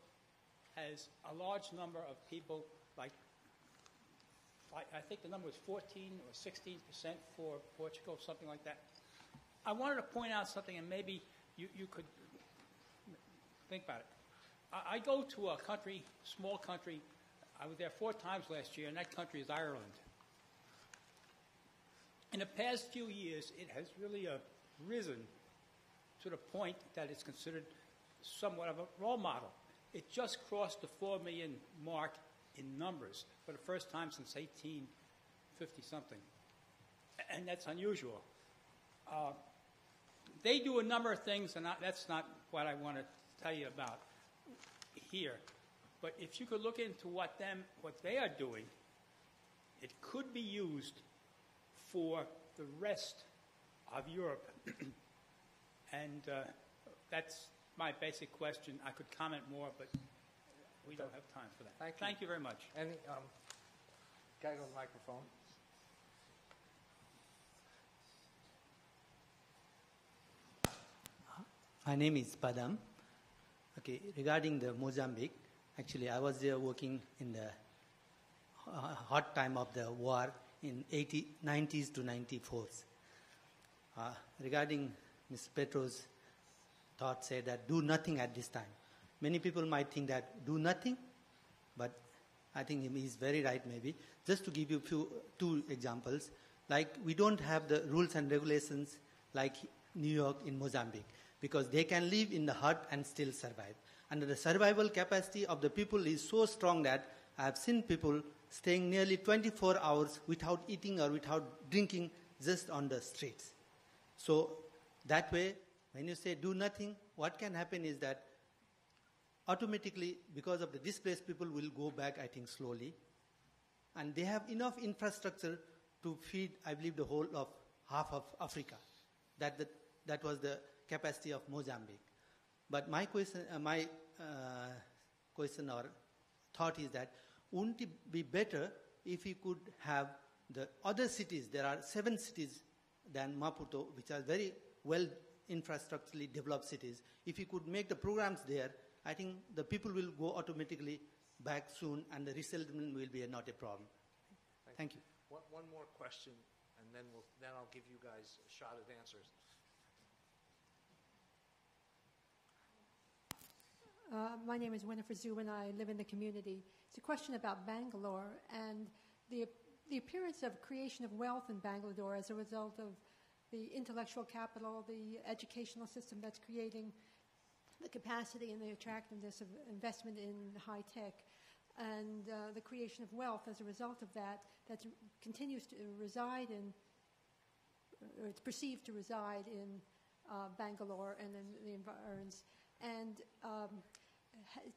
has a large number of people, like I think the number was 14 or 16% for Portugal, something like that. I wanted to point out something, and maybe you could think about it. I go to a country, small country. I was there 4 times last year, and that country is Ireland. In the past few years, it has really risen to the point that it's considered somewhat of a role model. It just crossed the 4 million mark in numbers for the first time since 1850-something. And that's unusual. They do a number of things, and that's not what I want to tell you about here. But if you could look into what they are doing, it could be used for the rest of Europe. And that's my basic question. I could comment more, but we don't have time for that. Thank you very much. Any guy on the microphone? My name is Padam. Okay, regarding the Mozambique, actually I was there working in the hot time of the war in 90s to 94s. Regarding Mr. Pietro's thought, say that do nothing at this time. Many people might think that do nothing, but I think he's very right maybe. Just to give you 2 examples, like we don't have the rules and regulations like New York in Mozambique, because they can live in the hut and still survive. And the survival capacity of the people is so strong that I have seen people staying nearly 24 hours without eating or without drinking just on the streets. So that way, when you say do nothing, what can happen is that automatically, because of the displaced people will go back, I think, slowly. And they have enough infrastructure to feed, I believe, the whole of half of Africa. That was the capacity of Mozambique. But my question or thought is that wouldn't it be better if we could have the other cities? There are 7 cities than Maputo, which are very well infrastructurally developed cities. If we could make the programs there, I think the people will go automatically back soon, and the resettlement will be not a problem. Thank you. One more question, and then I'll give you guys a shot at answers. My name is Winifred Zhu, and I live in the community. It's a question about Bangalore and the appearance of creation of wealth in Bangalore as a result of the intellectual capital, the educational system that's creating the capacity and the attractiveness of investment in high tech, and the creation of wealth as a result of that continues to reside in, or it's perceived to reside in Bangalore and in the environs. And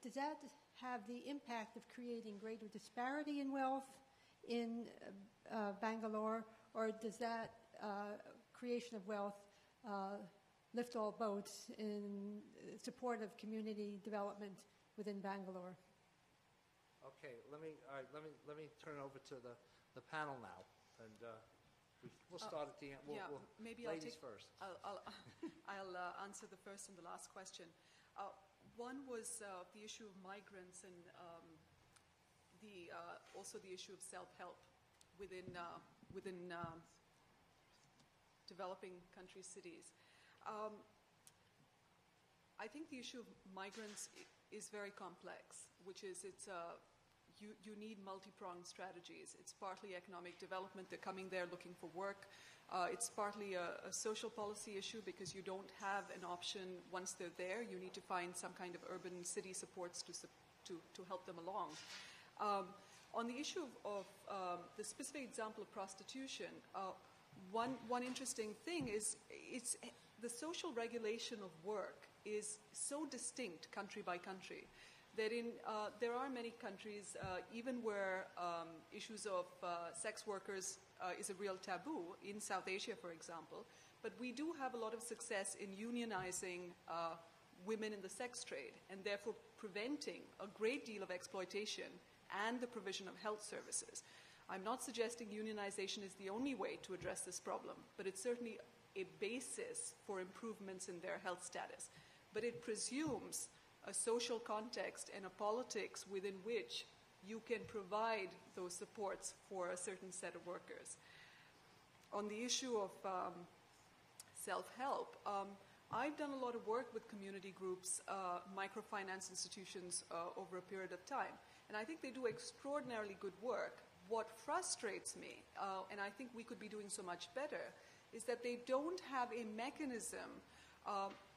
does that have the impact of creating greater disparity in wealth in Bangalore, or does that creation of wealth lift all boats in support of community development within Bangalore? Okay, let me turn it over to the panel now, and we'll start at the end. Maybe ladies first. I'll answer the first and the last question. One was the issue of migrants and also the issue of self-help within developing country cities. I think the issue of migrants is very complex, which is you need multi-pronged strategies. It's partly economic development. They're coming there looking for work. It's partly a social policy issue because you don't have an option once they're there. You need to find some kind of urban city supports to help them along. On the issue of the specific example of prostitution, one interesting thing is the social regulation of work is so distinct country by country that there are many countries, even where issues of sex workers is a real taboo, in South Asia, for example, but we do have a lot of success in unionizing women in the sex trade and therefore preventing a great deal of exploitation and the provision of health services. I'm not suggesting unionization is the only way to address this problem, but it's certainly a basis for improvements in their health status. But it presumes a social context and a politics within which you can provide those supports for a certain set of workers. On the issue of self-help, I've done a lot of work with community groups, microfinance institutions over a period of time, and I think they do extraordinarily good work. What frustrates me, and I think we could be doing so much better, is that they don't have a mechanism,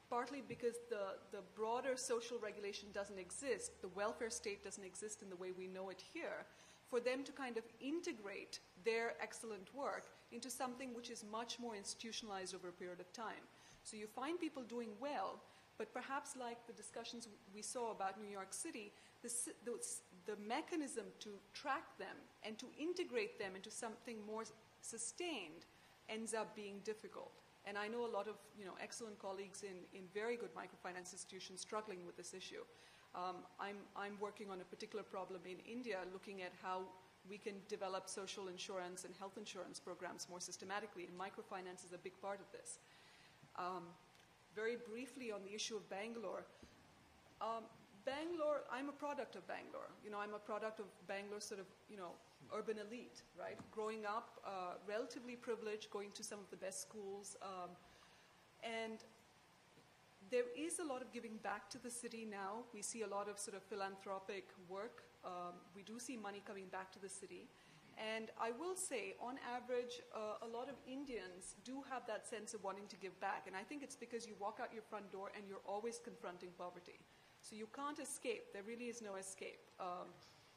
partly because the broader social regulation doesn't exist, the welfare state doesn't exist in the way we know it here, for them to kind of integrate their excellent work into something which is much more institutionalized over a period of time. So you find people doing well, but perhaps like the discussions we saw about New York City, the mechanism to track them and to integrate them into something more sustained ends up being difficult. And I know a lot of excellent colleagues in very good microfinance institutions struggling with this issue. I'm working on a particular problem in India, looking at how we can develop social insurance and health insurance programs more systematically, and microfinance is a big part of this. Very briefly on the issue of Bangalore. Bangalore, I'm a product of Bangalore. I'm a product of Bangalore's sort of, urban elite, right? Growing up, relatively privileged, going to some of the best schools. And there is a lot of giving back to the city now. We see a lot of sort of philanthropic work. We do see money coming back to the city. And I will say, on average, a lot of Indians do have that sense of wanting to give back. And I think it's because you walk out your front door and you're always confronting poverty. So you can't escape. There really is no escape.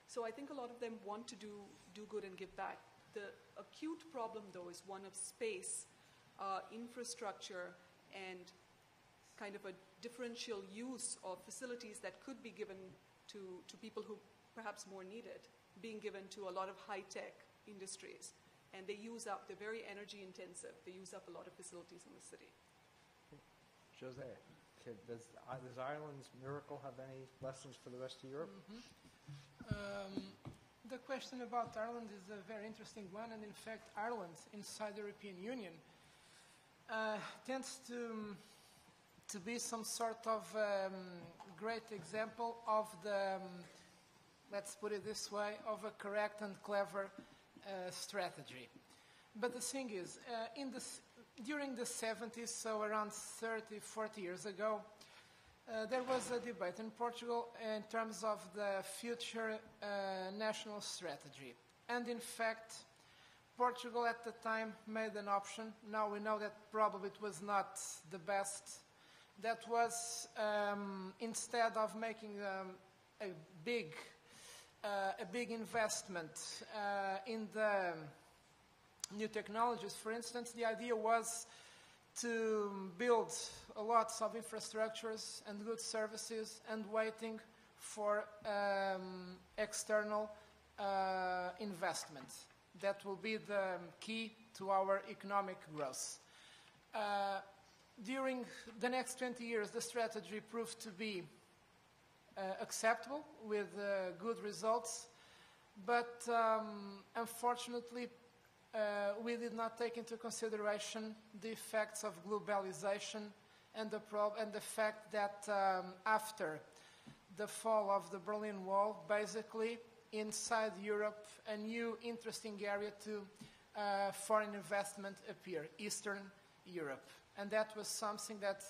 So I think a lot of them want to do good and give back. The acute problem, though, is one of space, infrastructure, and kind of a differential use of facilities that could be given to people who perhaps more need it, being given to a lot of high-tech industries. And they're very energy intensive. They use up a lot of facilities in the city. Jose, does Ireland's miracle have any lessons for the rest of Europe? The question about Ireland is a very interesting one, and in fact, Ireland inside the European Union tends to be some sort of great example of the, let's put it this way, of a correct and clever strategy. But the thing is, during the 70s, so around 30, 40 years ago, there was a debate in Portugal in terms of the future national strategy. And in fact, Portugal at the time made an option. Now we know that probably it was not the best. That was, instead of making a big investment in the new technologies, for instance, the idea was to build lots of infrastructures and good services and waiting for external investment. That will be the key to our economic growth. During the next 20 years, the strategy proved to be acceptable with good results, but unfortunately, we did not take into consideration the effects of globalization and the fact that after the fall of the Berlin Wall, basically inside Europe, a new interesting area to foreign investment appeared, Eastern Europe. And that was something that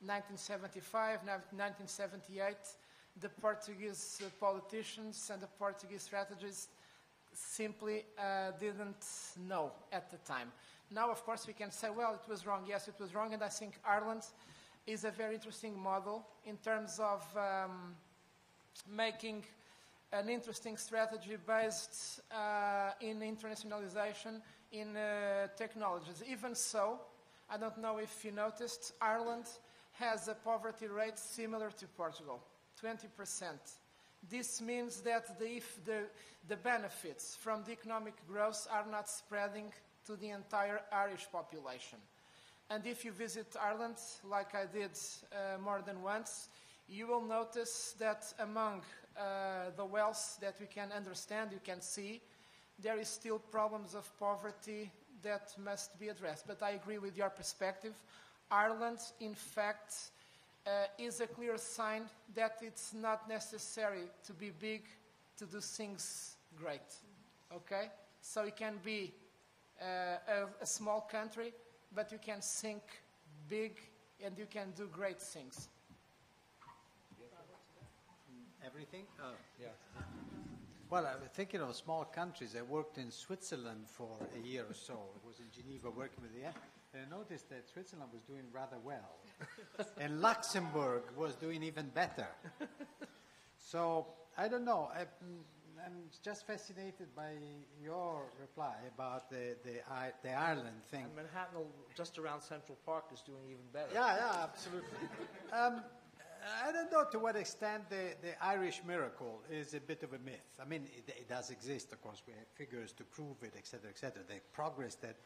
1975, 1978, the Portuguese politicians and the Portuguese strategists simply didn't know at the time. Now, of course, we can say, well, it was wrong. Yes, it was wrong. And I think Ireland is a very interesting model in terms of making an interesting strategy based in internationalization, in technologies. Even so, I don't know if you noticed, Ireland has a poverty rate similar to Portugal, 20%. This means that the benefits from the economic growth are not spreading to the entire Irish population. And if you visit Ireland, like I did more than once, you will notice that among the wealth that we can understand, you can see, there is still problems of poverty that must be addressed. But I agree with your perspective. Ireland, in fact, is a clear sign that it's not necessary to be big to do things great. Okay? So it can be a small country, but you can think big and you can do great things. Everything? Oh, yeah. Well, I was thinking of small countries. I worked in Switzerland for a year or so. I was in Geneva working with the and I noticed that Switzerland was doing rather well. And Luxembourg was doing even better. So, I don't know. I'm just fascinated by your reply about the Ireland thing. And Manhattan, just around Central Park, is doing even better. Yeah, absolutely. I don't know to what extent the Irish miracle is a bit of a myth. I mean, it does exist, of course. We have figures to prove it, etc., etc. The progress that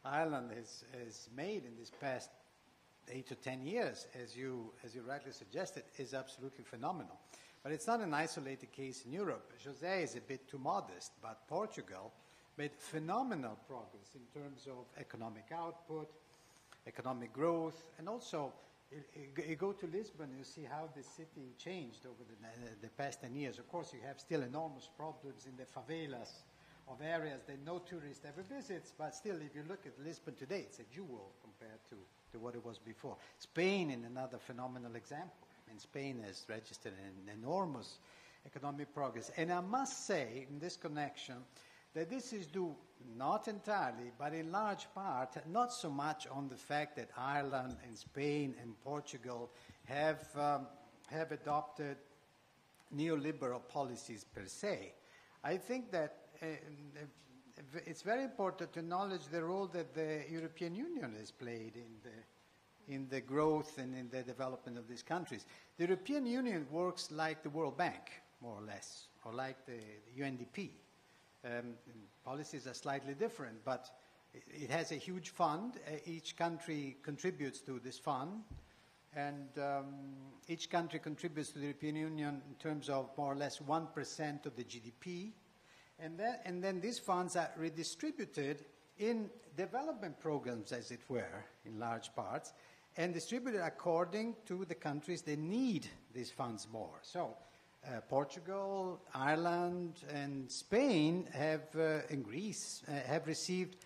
Ireland has made in this past 8 to 10 years, as you rightly suggested, is absolutely phenomenal. But it's not an isolated case in Europe. José is a bit too modest, but Portugal made phenomenal progress in terms of economic output, economic growth, and also you go to Lisbon, you see how the city changed over the past 10 years. Of course, you have still enormous problems in the favelas of areas that no tourist ever visits, but still, if you look at Lisbon today, it's a jewel compared to what it was before. Spain is another phenomenal example. I mean, Spain has registered an enormous economic progress. And I must say, in this connection, that this is due not entirely, but in large part, not so much on the fact that Ireland and Spain and Portugal have adopted neoliberal policies per se. I think that it's very important to acknowledge the role that the European Union has played in the growth and in the development of these countries. The European Union works like the World Bank, more or less, or like the UNDP. Policies are slightly different, but it has a huge fund. Each country contributes to this fund, and each country contributes to the European Union in terms of more or less 1% of the GDP. And then these funds are redistributed in development programs, as it were, in large parts, and distributed according to the countries that need these funds more. So Portugal, Ireland, and Spain and Greece have received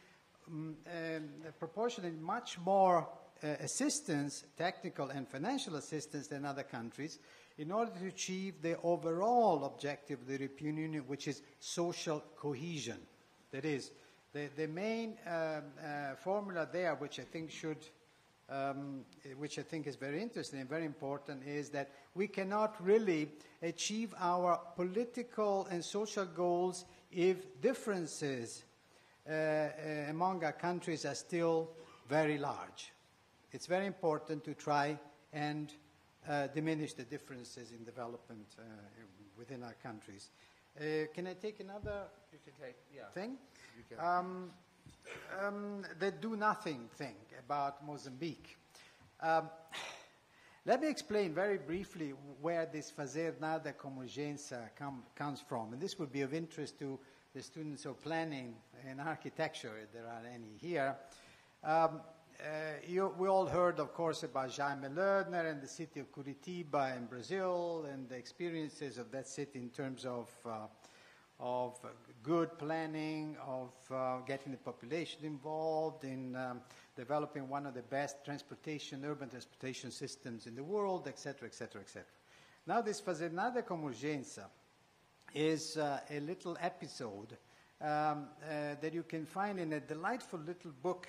proportionally much more assistance, technical and financial assistance, than other countries in order to achieve the overall objective of the European Union, which is social cohesion. That is, the main formula there, which I think is very interesting and very important, is that we cannot really achieve our political and social goals if differences among our countries are still very large. It's very important to try and diminish the differences in development within our countries. Can I take another thing? You can. The do-nothing thing about Mozambique. Let me explain very briefly where this fazer nada com urgência comes from. And this would be of interest to the students of planning and architecture, if there are any here. We all heard, of course, about Jaime Lerner and the city of Curitiba in Brazil and the experiences of that city in terms of good planning, of getting the population involved in developing one of the best urban transportation systems in the world, etc., etc., etc. Now, this Fazer Nada com Urgência is a little episode that you can find in a delightful little book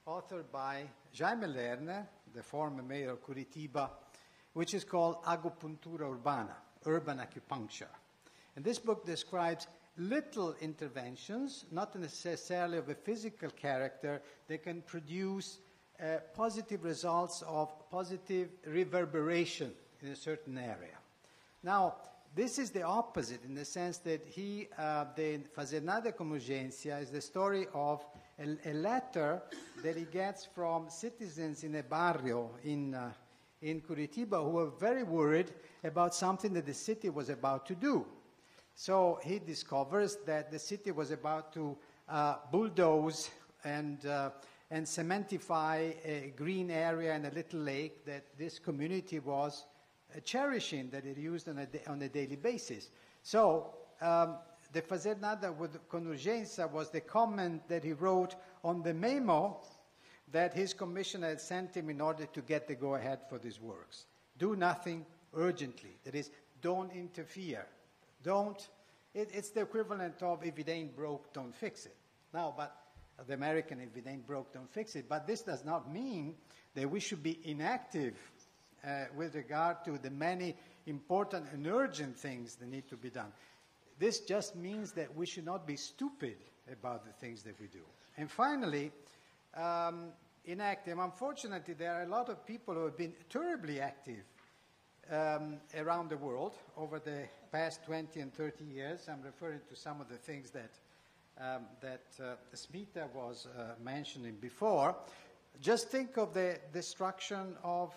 authored by Jaime Lerner, the former mayor of Curitiba, which is called Agopuntura Urbana, Urban Acupuncture. And this book describes little interventions, not necessarily of a physical character, they can produce positive results of positive reverberation in a certain area. Now, this is the opposite in the sense that the Fazer Nada com Urgência is the story of a letter that he gets from citizens in a barrio in Curitiba who were very worried about something that the city was about to do. So he discovers that the city was about to bulldoze and cementify a green area and a little lake that this community was cherishing, that it used on a daily basis. So the Fazer Nada con Urgência was the comment that he wrote on the memo that his commissioner had sent him in order to get the go-ahead for these works. Do nothing urgently. That is, don't interfere. It's the equivalent of if it ain't broke, don't fix it. Now, but the American, if it ain't broke, don't fix it. But this does not mean that we should be inactive with regard to the many important and urgent things that need to be done. This just means that we should not be stupid about the things that we do. And finally, inactive. Unfortunately, there are a lot of people who have been terribly active around the world over the past 20 and 30 years. I'm referring to some of the things that Smita was mentioning before. Just think of the destruction of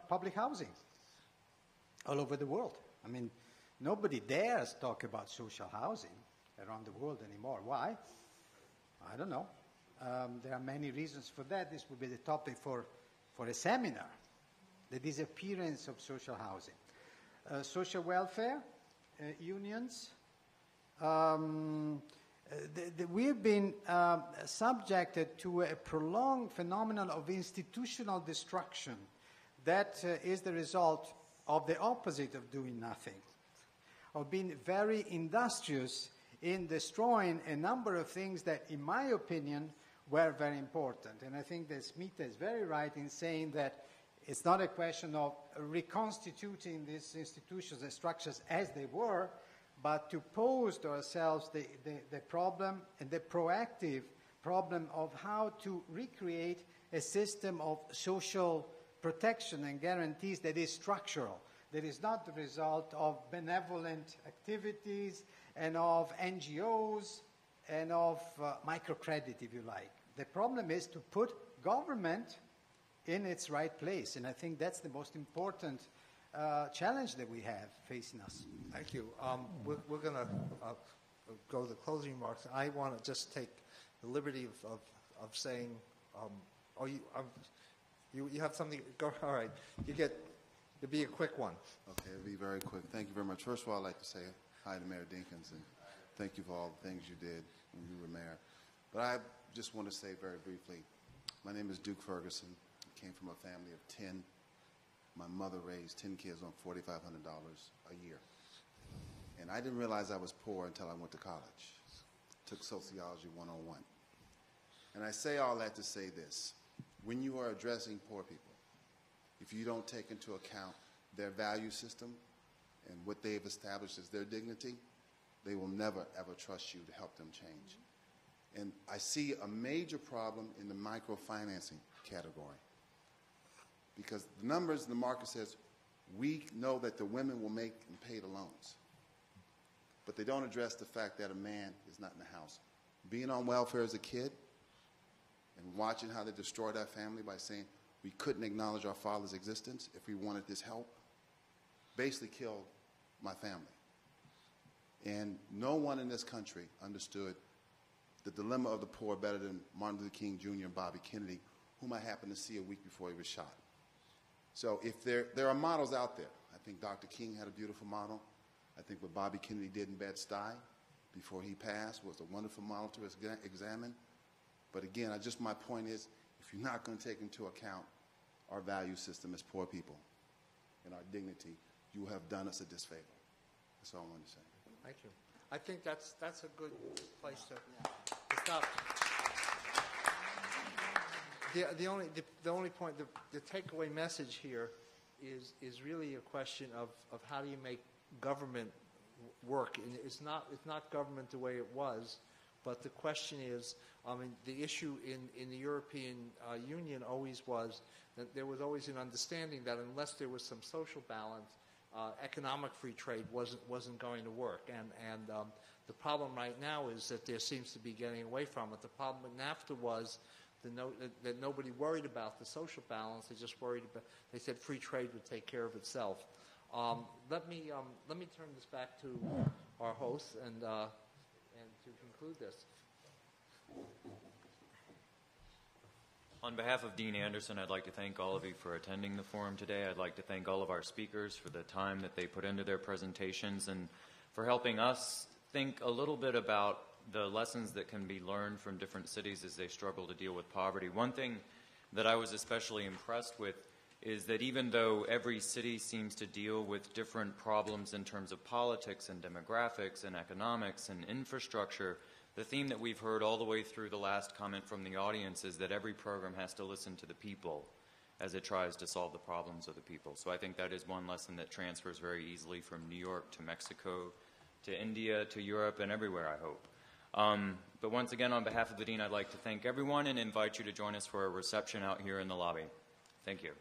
public housing all over the world. I mean, nobody dares talk about social housing around the world anymore. Why? I don't know. There are many reasons for that. This would be the topic for a seminar, the disappearance of social housing. Social welfare, unions. We've been subjected to a prolonged phenomenon of institutional destruction that is the result of the opposite of doing nothing, of being very industrious in destroying a number of things that, in my opinion, were very important. And I think that Smita is very right in saying that it's not a question of reconstituting these institutions and structures as they were, but to pose to ourselves the problem and the proactive problem of how to recreate a system of social protection and guarantees that is structural, that is not the result of benevolent activities and of NGOs and of microcredit, if you like. The problem is to put government in its right place, and I think that's the most important challenge that we have facing us. Thank you. We're going to go to the closing remarks. I want to just take the liberty of saying, you have something. Go. All right. It'll be a quick one. Okay, it'll be very quick. Thank you very much. First of all, I'd like to say hi to Mayor Dinkins and thank you for all the things you did when you were mayor. But I just want to say very briefly, my name is Duke Ferguson. I came from a family of 10. My mother raised 10 kids on $4,500 a year. And I didn't realize I was poor until I went to college. Took Sociology 101. And I say all that to say this. When you are addressing poor people, if you don't take into account their value system and what they've established as their dignity, they will never, ever trust you to help them change. And I see a major problem in the microfinancing category. Because the numbers in the market says, we know that the women will make and pay the loans. But they don't address the fact that a man is not in the house. Being on welfare as a kid and watching how they destroyed our family by saying we couldn't acknowledge our father's existence if we wanted this help, basically killed my family. And no one in this country understood the dilemma of the poor better than Martin Luther King Jr. and Bobby Kennedy, whom I happened to see a week before he was shot. So if there are models out there, I think Dr. King had a beautiful model. I think what Bobby Kennedy did in Bed-Stuy before he passed was a wonderful model to examine. But again, my point is, if you're not going to take into account our value system as poor people and our dignity, you have done us a disfavor. That's all I wanted to say. Thank you. I think that's a good place to stop. The only point, the takeaway message here is really a question of how do you make government work. And it's not government the way it was, but the question is, the issue in the European Union always was that there was always an understanding that unless there was some social balance, economic free trade wasn't going to work. And the problem right now is that there seems to be getting away from it. The problem with NAFTA was that nobody worried about the social balance. They just worried about. They said free trade would take care of itself. Let me turn this back to our host and to conclude this. On behalf of Dean Anderson, I'd like to thank all of you for attending the forum today. I'd like to thank all of our speakers for the time that they put into their presentations and for helping us think a little bit about the lessons that can be learned from different cities as they struggle to deal with poverty. One thing that I was especially impressed with is that even though every city seems to deal with different problems in terms of politics and demographics and economics and infrastructure, the theme that we've heard all the way through the last comment from the audience is that every program has to listen to the people as it tries to solve the problems of the people. So I think that is one lesson that transfers very easily from New York to Mexico to India to Europe and everywhere, I hope. But once again, on behalf of the Dean, I'd like to thank everyone and invite you to join us for a reception out here in the lobby. Thank you.